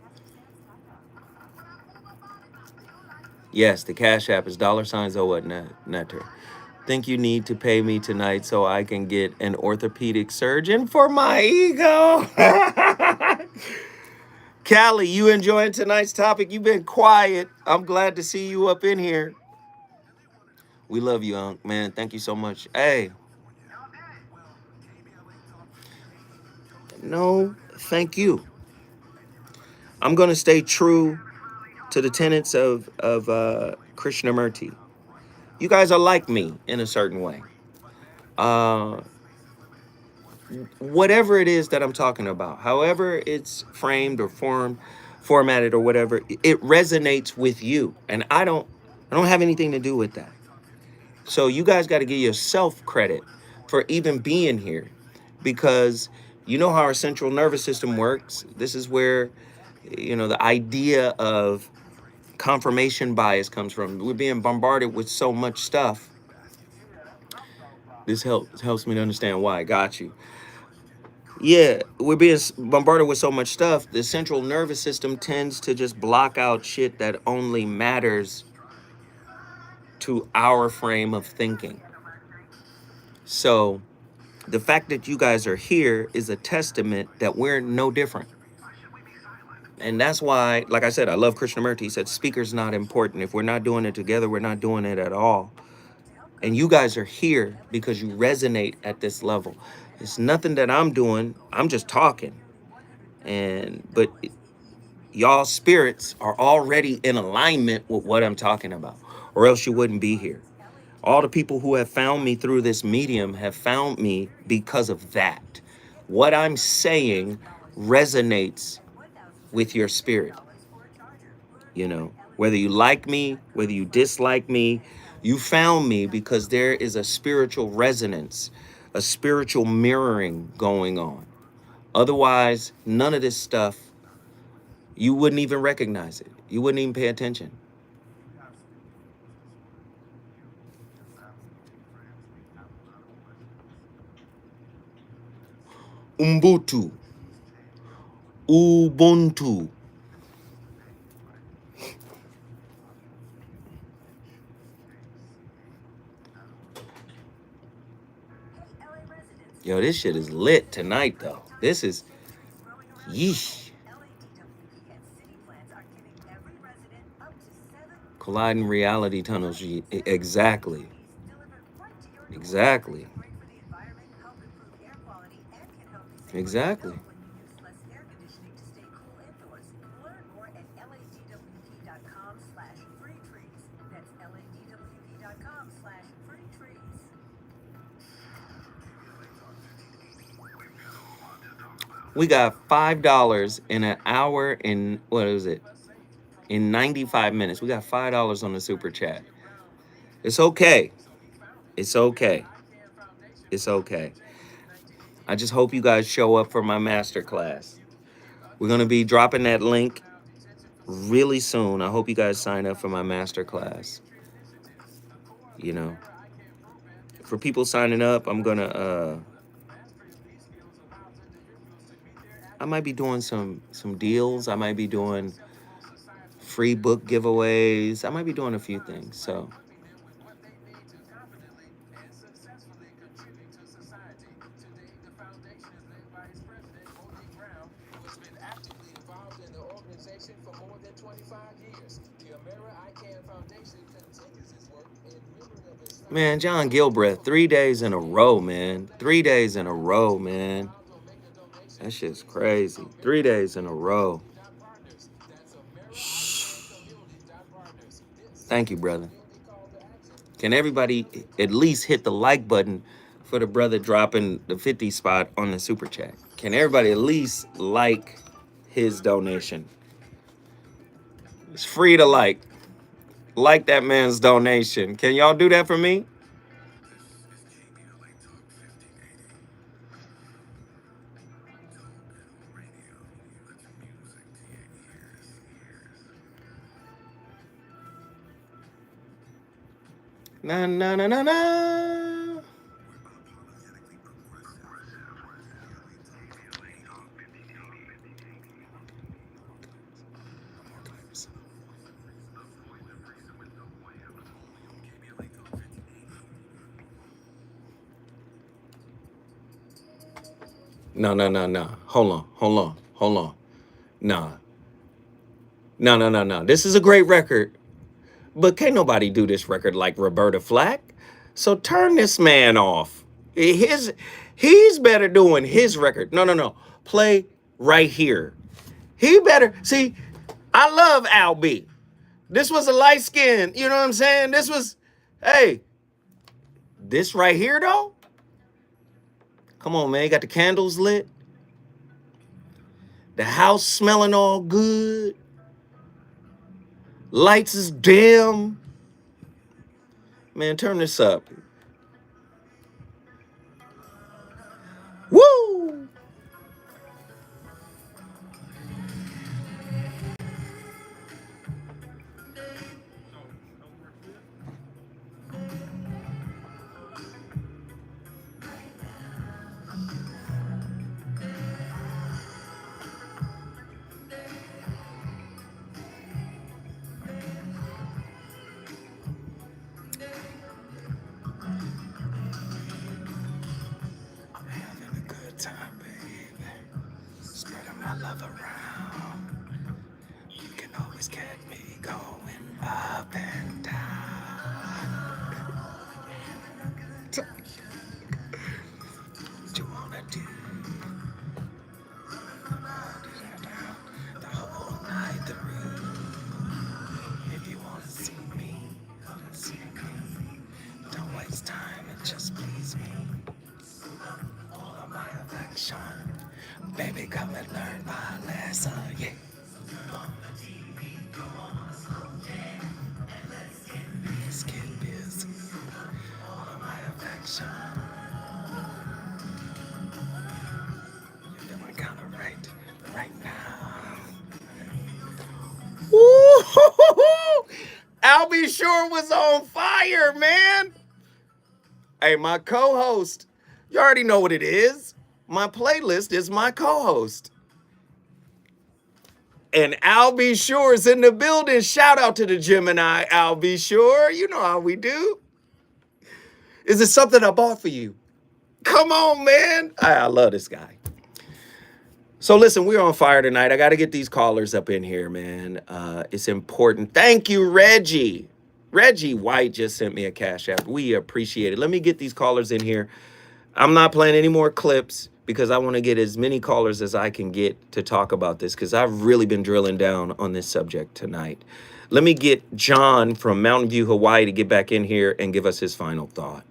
Yes, the Cash App is $Zo-What-Netter. Think you need to pay me tonight so I can get an orthopedic surgeon for my ego? Callie, you enjoying tonight's topic? You've been quiet. I'm glad to see you up in here. We love you, Unc, man. Thank you so much. Hey. No, thank you. I'm going to stay true to the tenets of Krishnamurti. You guys are like me in a certain way. Whatever it is that I'm talking about, however it's framed or formatted or whatever, it resonates with you. And I don't have anything to do with that. So you guys got to give yourself credit for even being here, because you know how our central nervous system works. This is where, the idea of confirmation bias comes from. We're being bombarded with so much stuff. This helps me to understand why. Got you. Yeah, we're being bombarded with so much stuff. The central nervous system tends to just block out shit that only matters to our frame of thinking. So the fact that you guys are here is a testament that we're no different. And that's why, like I said, I love Krishnamurti. He said, speaker's not important. If we're not doing it together, we're not doing it at all. And you guys are here because you resonate at this level. It's nothing that I'm doing. I'm just talking. But y'all spirits are already in alignment with what I'm talking about, or else you wouldn't be here. All the people who have found me through this medium have found me because of that. What I'm saying resonates with your spirit. Whether you like me, whether you dislike me, you found me because there is a spiritual resonance, a spiritual mirroring going on. Otherwise, none of this stuff, you wouldn't even recognize it. You wouldn't even pay attention. Ubuntu. Ubuntu. Yo, this shit is lit tonight, though. This is, yeesh. Colliding reality tunnels. Exactly. Exactly. Exactly. We got $5 in an hour in, what is it? In 95 minutes. We got $5 on the super chat. It's okay. It's okay. It's okay. I just hope you guys show up for my masterclass. We're going to be dropping that link really soon. I hope you guys sign up for my masterclass. You know, for people signing up, I'm going to, I might be doing some deals. I might be doing free book giveaways. I might be doing a few things. So man, John Gilbreth, 3 days in a row, man. 3 days in a row, man. That shit's crazy. 3 days in a row. Thank you, brother. Can everybody at least hit the like button for the brother dropping the 50 spot on the super chat? Can everybody at least like his donation? It's free to like. Like that man's donation. Can y'all do that for me? Na na na na na. No. Hold on. Nah. No. This is a great record, but can't nobody do this record like Roberta Flack. So turn this man off. He's better doing his record. No. Play right here. He better see. I love Al B. This was a light skin. You know what I'm saying? This was, hey, this right here though. Come on, man. You got the candles lit. The house smelling all good. Lights is dim. Man, turn this up. Woo! I'm having a good time, baby. Spreading my love around. You can always get me going up and down. What you wanna do? The whole night through. If you wanna see me, don't waste time and just please me. All of my affection, baby, come and learn my lesson, yeah. Let's get busy. All of my affection. You feeling Sure was on fire, man. Hey, my co-host, you already know what it is. My playlist is my co-host. And Al B. Sure is in the building. Shout out to the Gemini, Al B. Sure. You know how we do. Is it something I bought for you? Come on, man. I love this guy. So listen, we're on fire tonight. I got to get these callers up in here, man. It's important. Thank you, Reggie. Reggie White just sent me a cash app. We appreciate it. Let me get these callers in here. I'm not playing any more clips because I want to get as many callers as I can get to talk about this because I've really been drilling down on this subject tonight. Let me get John from Mountain View, Hawaii to get back in here and give us his final thought.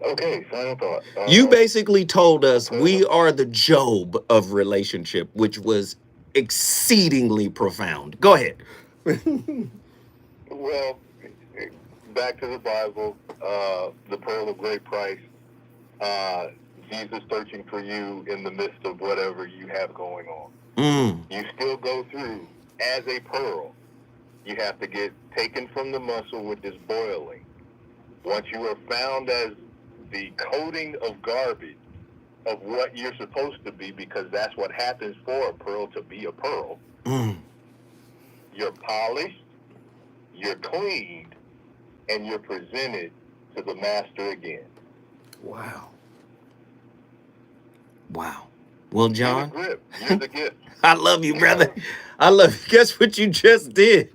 Okay, final thought. You basically told us we are the Job of relationship, which was exceedingly profound. Go ahead. Well, back to the Bible, the pearl of great price. Jesus searching for you in the midst of whatever you have going on. You still go through as a pearl. You have to get taken from the muscle, which is boiling. Once you are found as the coating of garbage of what you're supposed to be, because that's what happens for a pearl to be a pearl. You're polished, you're cleaned, and you're presented to the master again. Wow. Wow. Well, John, You're the grip. You're the gift. I love you, brother. I love you. Guess what you just did?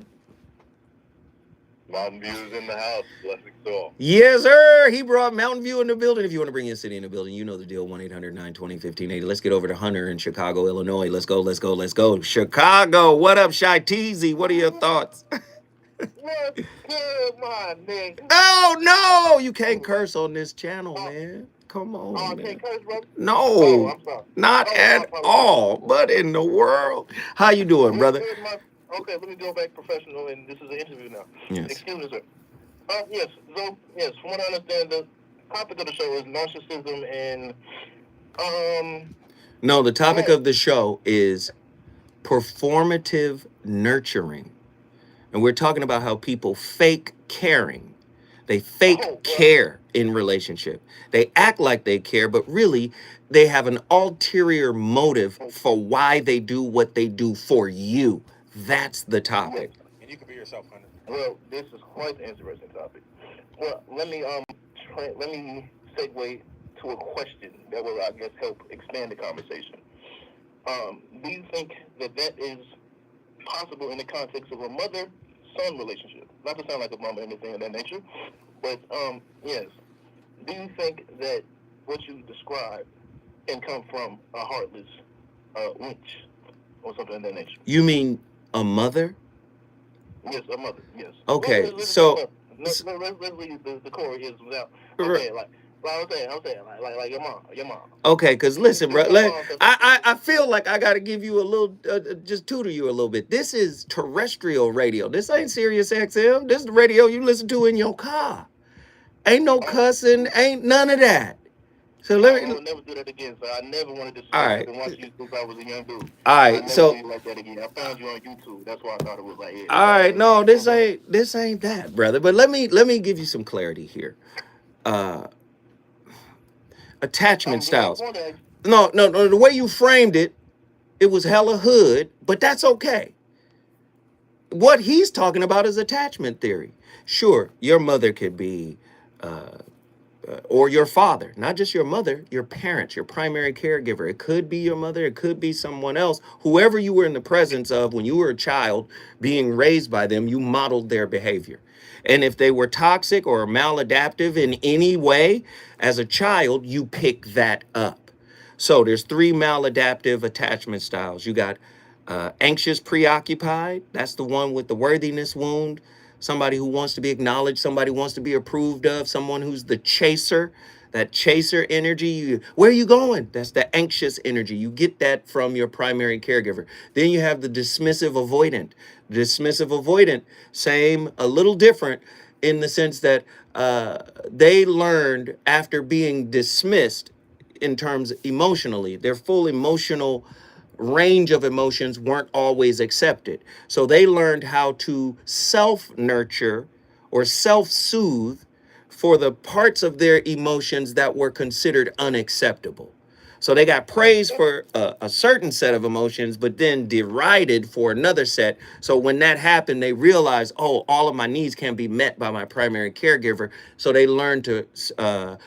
Mountain View is in the house. Blessings to all. Yes, sir. He brought Mountain View in the building. If you want to bring your city in the building, you know the deal. 1-800-920-1580. Let's get over to Hunter in Chicago, Illinois. Let's go, let's go, let's go. Chicago. What up, Shy Teasy? What are your thoughts? What's good, my nigga? Oh, no. You can't curse on this channel, man. Come on, I man. can't curse, bro? No, I'm sorry. not at all. But in the world. How you doing, brother? Okay, let me go back professional, and this is an interview now. Yes. Excuse me, sir. Yes, so, yes, from what I understand, the topic of the show is narcissism and, No, the topic of the show is performative nurturing. And we're talking about how people fake caring. They fake care in relationship. They act like they care, but really they have an ulterior motive for why they do what they do for you. That's the topic. And you can be yourself, Hunter. well, this is quite an interesting topic. Well, let me segue to a question that will, I guess, help expand the conversation. Do you think that is possible in the context of a mother-son relationship? Not to sound like a mama or anything of that nature, but yes. Do you think that what you described can come from a heartless wench or something of that nature? You mean a mother? Yes, a mother. Yes. Okay, let's so leave the core is without. Okay, like I'm saying, like your mom. Okay, because listen, bro, I feel like I got to give you a little, just tutor you a little bit. This is terrestrial radio. This ain't Sirius XM. This is the radio you listen to in your car. Ain't no cussing, ain't none of that. So let me. I will never do that again. So I never wanted to. All right. Watch you since I was a young dude. All right, so. Do like that again. I found you on YouTube. That's why I thought it was like. Yeah, all right, no, this ain't that, brother. But let me give you some clarity here. Attachment styles. No, the way you framed it, it was hella hood, but that's okay. What he's talking about is attachment theory. Sure, your mother could be, or your father, not just your mother, your parents, your primary caregiver. It could be your mother, it could be someone else. Whoever you were in the presence of when you were a child, being raised by them, you modeled their behavior. And if they were toxic or maladaptive in any way, as a child, you pick that up. So there's 3 maladaptive attachment styles. You got anxious preoccupied. That's the one with the worthiness wound. Somebody who wants to be acknowledged, somebody who wants to be approved of, someone who's the chaser, that chaser energy. Where are you going? That's the anxious energy. You get that from your primary caregiver. Then you have the dismissive avoidant. Dismissive avoidant, same, a little different in the sense that they learned after being dismissed in terms emotionally, their full emotional range of emotions weren't always accepted. So they learned how to self-nurture or self-soothe for the parts of their emotions that were considered unacceptable. So they got praised for a certain set of emotions, but then derided for another set. So when that happened, they realized, oh, all of my needs can be met by my primary caregiver. So they learned to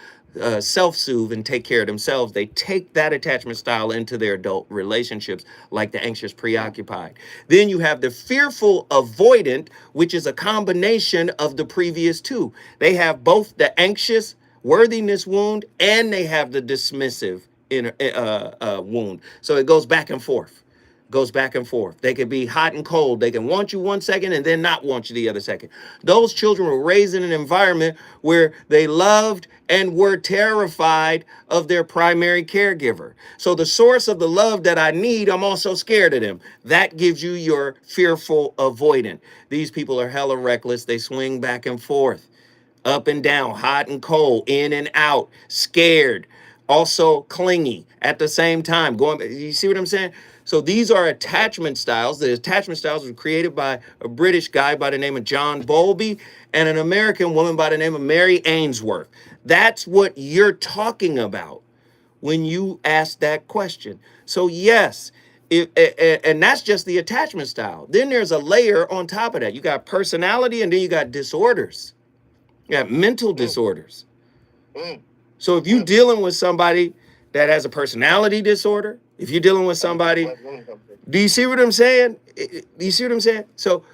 self-soothe and take care of themselves. They take that attachment style into their adult relationships, like the anxious preoccupied. Then you have the fearful avoidant, which is a combination of the previous two. They have both the anxious worthiness wound and they have the dismissive wound. So it goes back and forth. Goes back and forth. They can be hot and cold. They can want you one second and then not want you the other second. Those children were raised in an environment where they loved and were terrified of their primary caregiver. So the source of the love that I need, I'm also scared of them. That gives you your fearful avoidant. These people are hella reckless. They swing back and forth, up and down, hot and cold, in and out, scared, also clingy at the same time. You see what I'm saying? So these are attachment styles. The attachment styles were created by a British guy by the name of John Bowlby and an American woman by the name of Mary Ainsworth. That's what you're talking about when you ask that question. So yes, and that's just the attachment style. Then there's a layer on top of that. You got personality and then you got disorders. You got mental disorders. So if you're dealing with somebody that has a personality disorder, if you're dealing with somebody, do you see what I'm saying? Do you see what I'm saying? So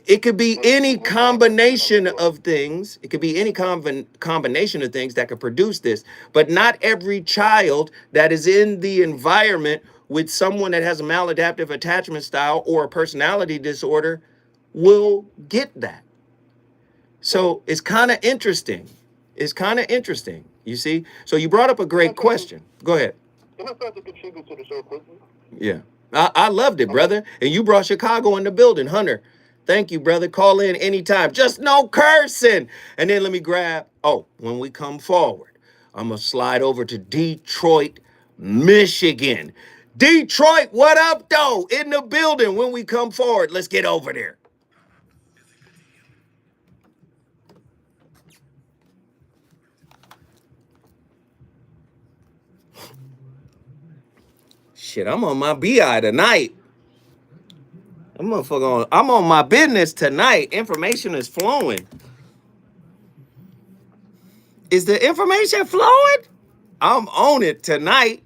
it could be any combination of things. It could be any combination of things that could produce this. But not every child that is in the environment with someone that has a maladaptive attachment style or a personality disorder will get that. So it's kind of interesting. It's kind of interesting, you see? So you brought up a great question. Go ahead. Can I start to contribute to the show quickly? Yeah. I loved it, brother. And you brought Chicago in the building, Hunter. Thank you, brother. Call in anytime. Just no cursing. And then let me grab, when we come forward, I'm going to slide over to Detroit, Michigan. Detroit, what up, though? In the building when we come forward. Let's get over there. Shit, I'm on my BI tonight. I'm on my business tonight. Information is flowing. Is the information flowing? I'm on it tonight.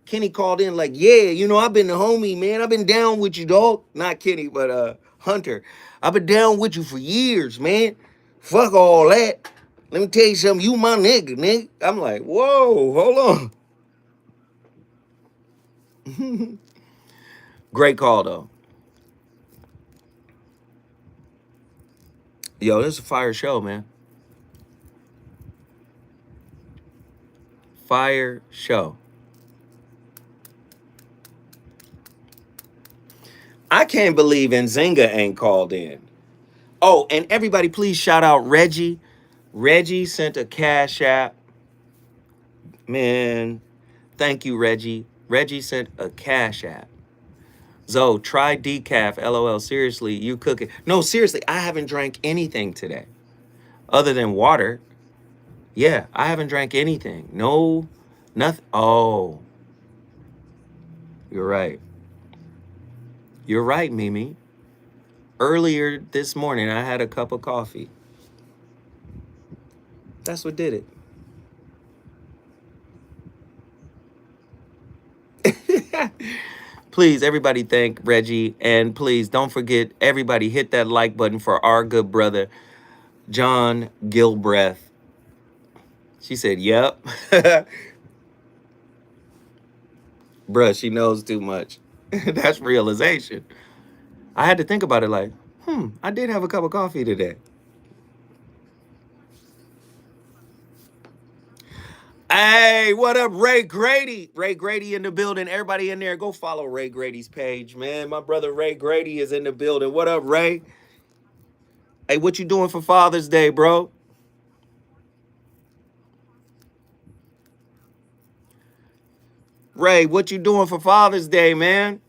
Kenny called in like, yeah, I've been the homie, man. I've been down with you, dog. Not Kenny, but Hunter. I've been down with you for years, man. Fuck all that. Let me tell you something. You my nigga. I'm like, whoa, hold on. Great call, though. Yo, this is a fire show, man. Fire show. I can't believe Nzinga ain't called in. Oh, and everybody, please shout out Reggie. Reggie sent a cash app. Man, thank you, Reggie. Reggie sent a cash app. Zoe, try decaf. LOL. Seriously, you cooking? No, seriously, I haven't drank anything today other than water. Yeah, I haven't drank anything. No, nothing. Oh, you're right. You're right, Mimi. Earlier this morning, I had a cup of coffee. That's what did it. Please, everybody thank Reggie. And please, don't forget, everybody hit that like button for our good brother, John Gilbreth. She said, yep. Bruh, she knows too much. That's realization. I had to think about it like, I did have a cup of coffee today. Hey, what up, Ray Grady? Ray Grady in the building. Everybody in there, go follow Ray Grady's page, man. My brother Ray Grady is in the building. What up, Ray? Hey, what you doing for Father's Day, bro? Ray, what you doing for Father's Day, man?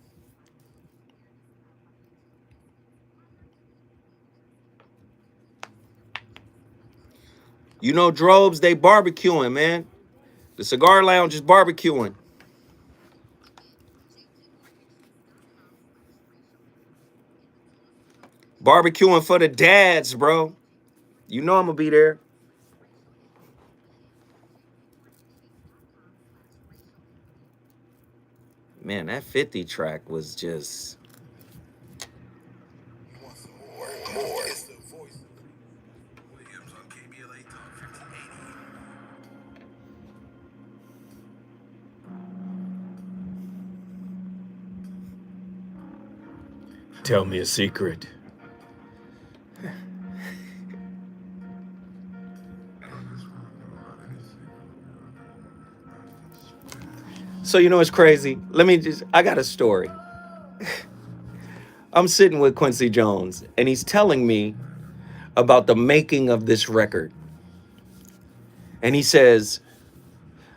You know, Drobes, they barbecuing, man. The cigar lounge is barbecuing. Barbecuing for the dads, bro. You know I'm gonna be there. Man, that 50 track was just... More. Tell me a secret. So, you know, it's crazy. I got a story. I'm sitting with Quincy Jones, and he's telling me about the making of this record. And he says,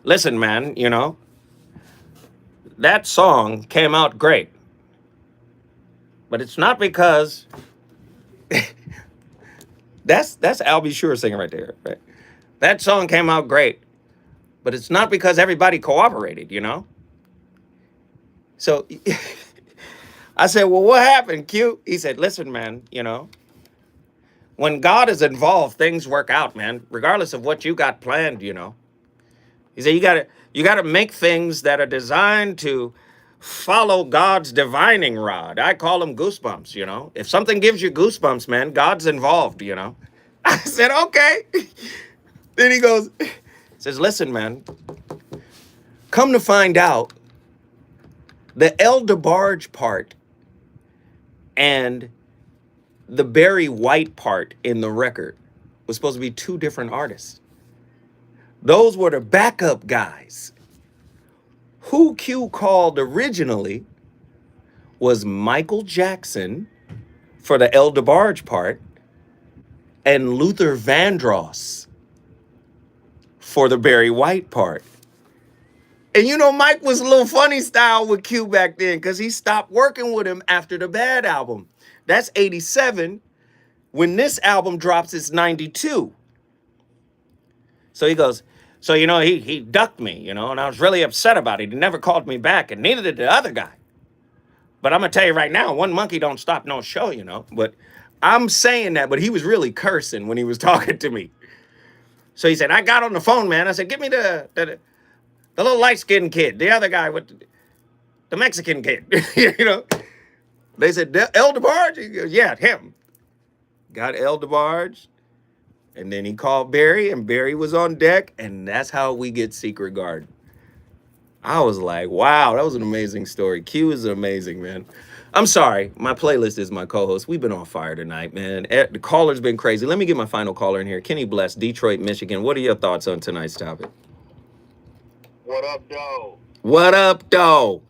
listen, man, you know, that song came out great. But it's not because... that's Albie Shore singing right there, right? That song came out great, but it's not because everybody cooperated, you know? So I said, well, what happened, Q? He said, listen, man, you know, when God is involved, things work out, man, regardless of what you got planned, you know. He said, you gotta make things that are designed to follow God's divining rod. I call them goosebumps, you know. If something gives you goosebumps, man, God's involved, you know. I said, okay. Then he goes, says, listen, man, come to find out, the El DeBarge part and the Barry White part in the record was supposed to be two different artists. Those were the backup guys. Who Q called originally was Michael Jackson for the El DeBarge part and Luther Vandross for the Barry White part. And you know, Mike was a little funny style with Q back then because he stopped working with him after the Bad album. That's 87. When this album drops, it's 92. So he goes, so, you know, he ducked me, you know, and I was really upset about it. He never called me back, and neither did the other guy. But I'm going to tell you right now, one monkey don't stop no show, you know. But I'm saying that, but he was really cursing when he was talking to me. So he said, I got on the phone, man. I said, give me the little light-skinned kid, the other guy with the Mexican kid, you know. They said, El DeBarge? He goes, yeah, him. Got El DeBarge. And then he called Barry, and Barry was on deck, and that's how we get Secret Garden. I was like, wow, that was an amazing story. Q is amazing, man. I'm sorry. My playlist is my co-host. We've been on fire tonight, man. The caller's been crazy. Let me get my final caller in here. Kenny Bless, Detroit, Michigan. What are your thoughts on tonight's topic? What up, though? What up, though?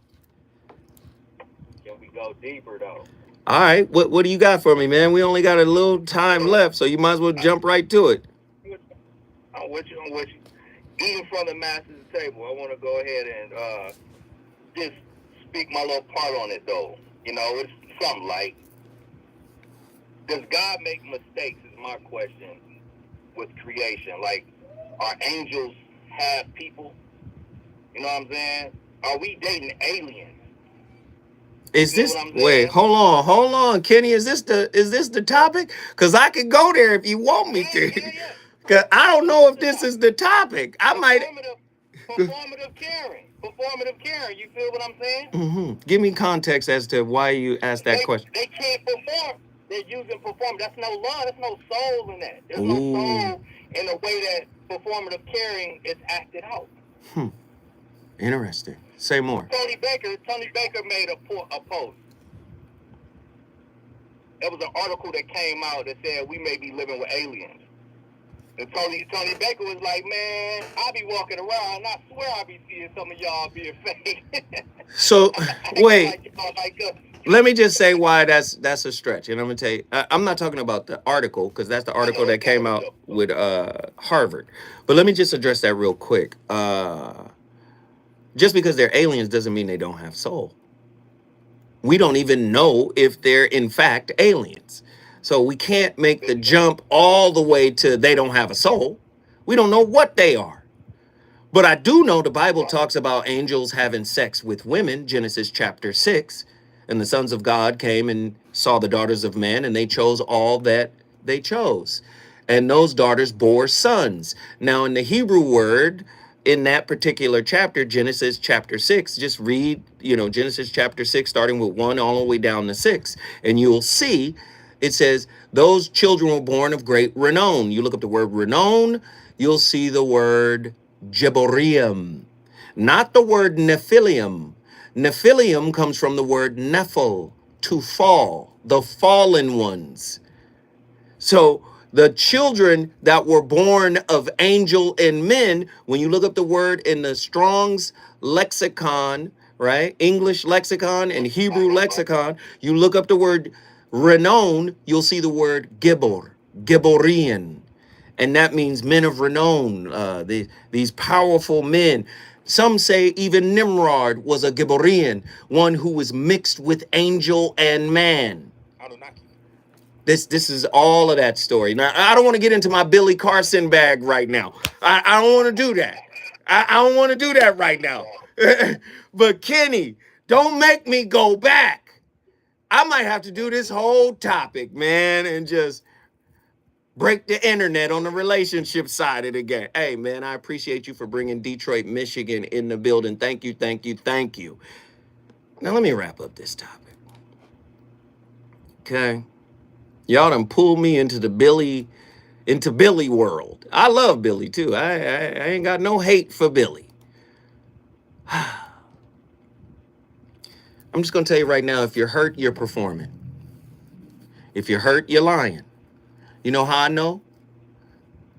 Can we go deeper, though? All right. What do you got for me, man? We only got a little time left, so you might as well jump right to it. I'm with you. Eating from the master's table, I want to go ahead and just speak my little part on it, though. You know, it's something like, does God make mistakes is my question with creation. Like, are angels have people? You know what I'm saying? Are we dating aliens? Is this, wait, hold on, Kenny, is this the topic? Because I could go there if you want me to. Yeah. Because I don't know if this is the topic. I might. Performative caring. You feel what I'm saying? Mm-hmm. Give me context as to why you asked that question. They can't perform. They're using perform. That's no love. There's no soul in that. There's no soul in the way that performative caring is acted out. Interesting. Say more. Tony Baker made a post. There was an article that came out that said we may be living with aliens. And Tony Baker was like, man, I be walking around and I swear I be seeing some of y'all being fake. So, wait. Let me just say why that's a stretch. And I'm going to tell you, I'm not talking about the article, because that's the article that came out with Harvard. But let me just address that real quick. Just because they're aliens doesn't mean they don't have soul. We don't even know if they're in fact aliens. So we can't make the jump all the way to they don't have a soul. We don't know what they are. But I do know the Bible talks about angels having sex with women, Genesis chapter 6. And the sons of God came and saw the daughters of men, and they chose all that they chose. And those daughters bore sons. Now, in the Hebrew word, in that particular chapter, Genesis chapter 6, just read, Genesis chapter 6, starting with 1 all the way down to 6. And you'll see it says, those children were born of great renown. You look up the word renown, you'll see the word Jeboream, not the word Nephilium. Nephilium comes from the word Nephil, to fall, the fallen ones. So the children that were born of angel and men, when you look up the word in the Strong's lexicon, right? English lexicon and Hebrew lexicon, you look up the word renown, you'll see the word Gibor, Giborian. And that means men of renown, these powerful men. Some say even Nimrod was a Giborian, one who was mixed with angel and man. This is all of that story. Now, I don't want to get into my Billy Carson bag right now. I don't want to do that. I don't want to do that right now. But Kenny, don't make me go back. I might have to do this whole topic, man, and just break the internet on the relationship side of the game. Hey, man, I appreciate you for bringing Detroit, Michigan in the building. Thank you, thank you, thank you. Now, let me wrap up this topic. Okay? Y'all done pulled me into Billy world. I love Billy, too. I ain't got no hate for Billy. I'm just going to tell you right now, if you're hurt, you're performing. If you're hurt, you're lying. You know how I know?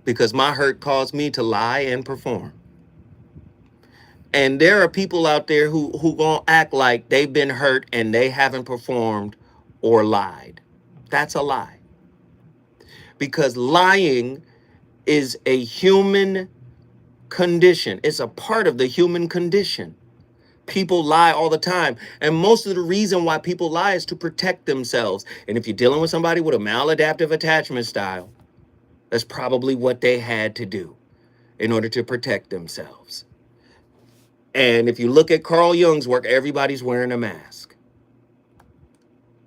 Because my hurt caused me to lie and perform. And there are people out there who gonna act like they've been hurt and they haven't performed or lied. That's a lie. Because lying is a human condition. It's a part of the human condition. People lie all the time. And most of the reason why people lie is to protect themselves. And if you're dealing with somebody with a maladaptive attachment style, that's probably what they had to do in order to protect themselves. And if you look at Carl Jung's work, everybody's wearing a mask.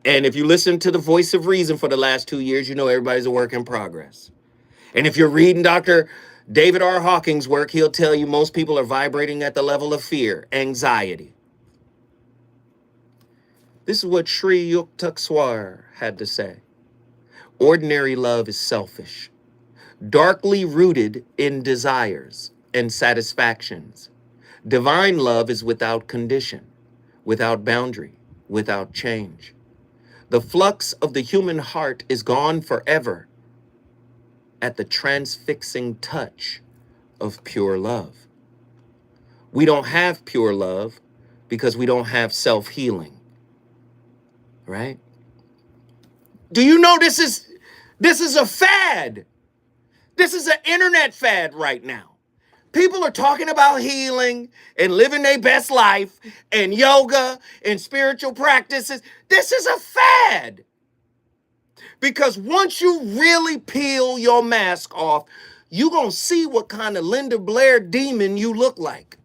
And if you listen to the voice of reason for the last 2 years, you know everybody's a work in progress. And if you're reading Dr. David R. Hawking's work, he'll tell you most people are vibrating at the level of fear, anxiety. This is what Sri Yukteswar had to say. Ordinary love is selfish, darkly rooted in desires and satisfactions. Divine love is without condition, without boundary, without change. The flux of the human heart is gone forever at the transfixing touch of pure love. We don't have pure love because we don't have self-healing, right? Do you know this is a fad? This is an internet fad right now. People are talking about healing and living their best life and yoga and spiritual practices. This is a fad. Because once you really peel your mask off, you're going to see what kind of Linda Blair demon you look like.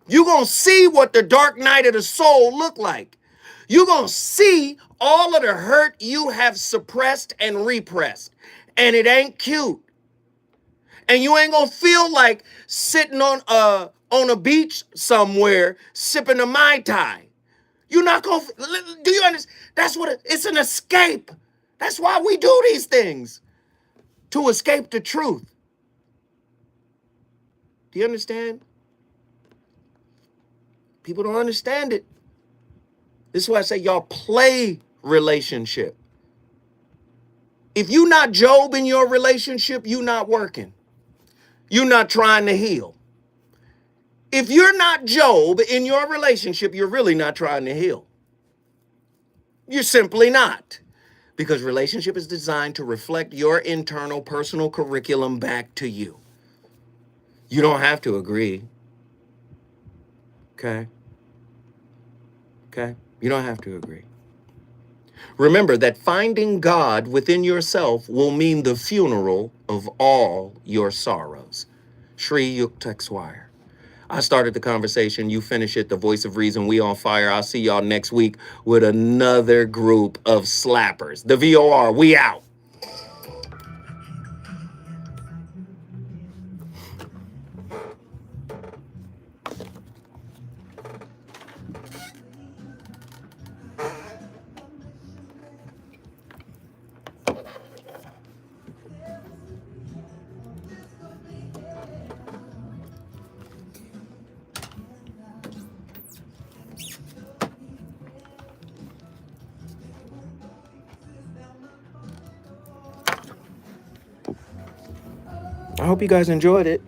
You're going to see what the dark night of the soul look like. You're going to see all of the hurt you have suppressed and repressed. And it ain't cute. And you ain't gonna feel like sitting on a beach somewhere sipping a Mai Tai. You're not gonna, do you understand? That's what it's an escape. That's why we do these things. To escape the truth. Do you understand? People don't understand it. This is why I say y'all play relationship. If you're not Job in your relationship, you're not working. You're not trying to heal. If you're not Job in your relationship, you're really not trying to heal. You're simply not. Because relationship is designed to reflect your internal personal curriculum back to you. You don't have to agree. Okay? Okay? You don't have to agree. Remember that finding God within yourself will mean the funeral of all your sorrows. Shri Yukteswire. I started the conversation. You finish it. The voice of reason. We on fire. I'll see y'all next week with another group of slappers. The VOR. We out. I hope you guys enjoyed it.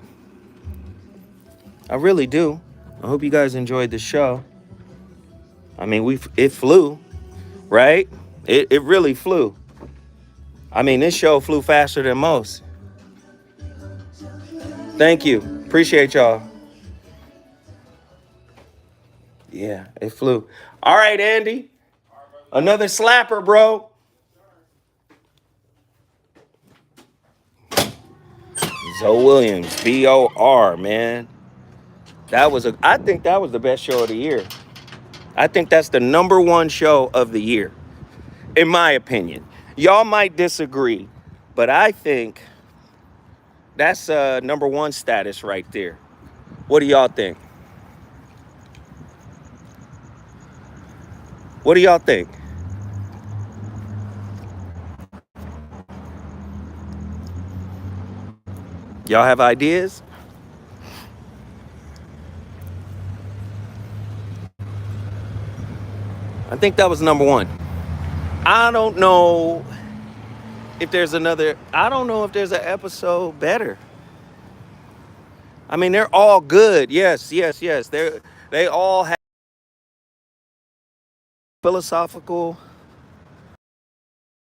I really do. I hope you guys enjoyed the show. I mean, it flew, right? It really flew. I mean, this show flew faster than most. Thank you. Appreciate y'all. Yeah, it flew. All right, Andy. Another slapper, bro. Zoe Williams, VOR, man. I think that was the best show of the year. I think that's the #1 show of the year, in my opinion. Y'all might disagree, but I think that's #1 status right there. What do y'all think? What do y'all think? Y'all have ideas? I think that was #1. I don't know if there's an episode better. I mean, they're all good. Yes. They all have philosophical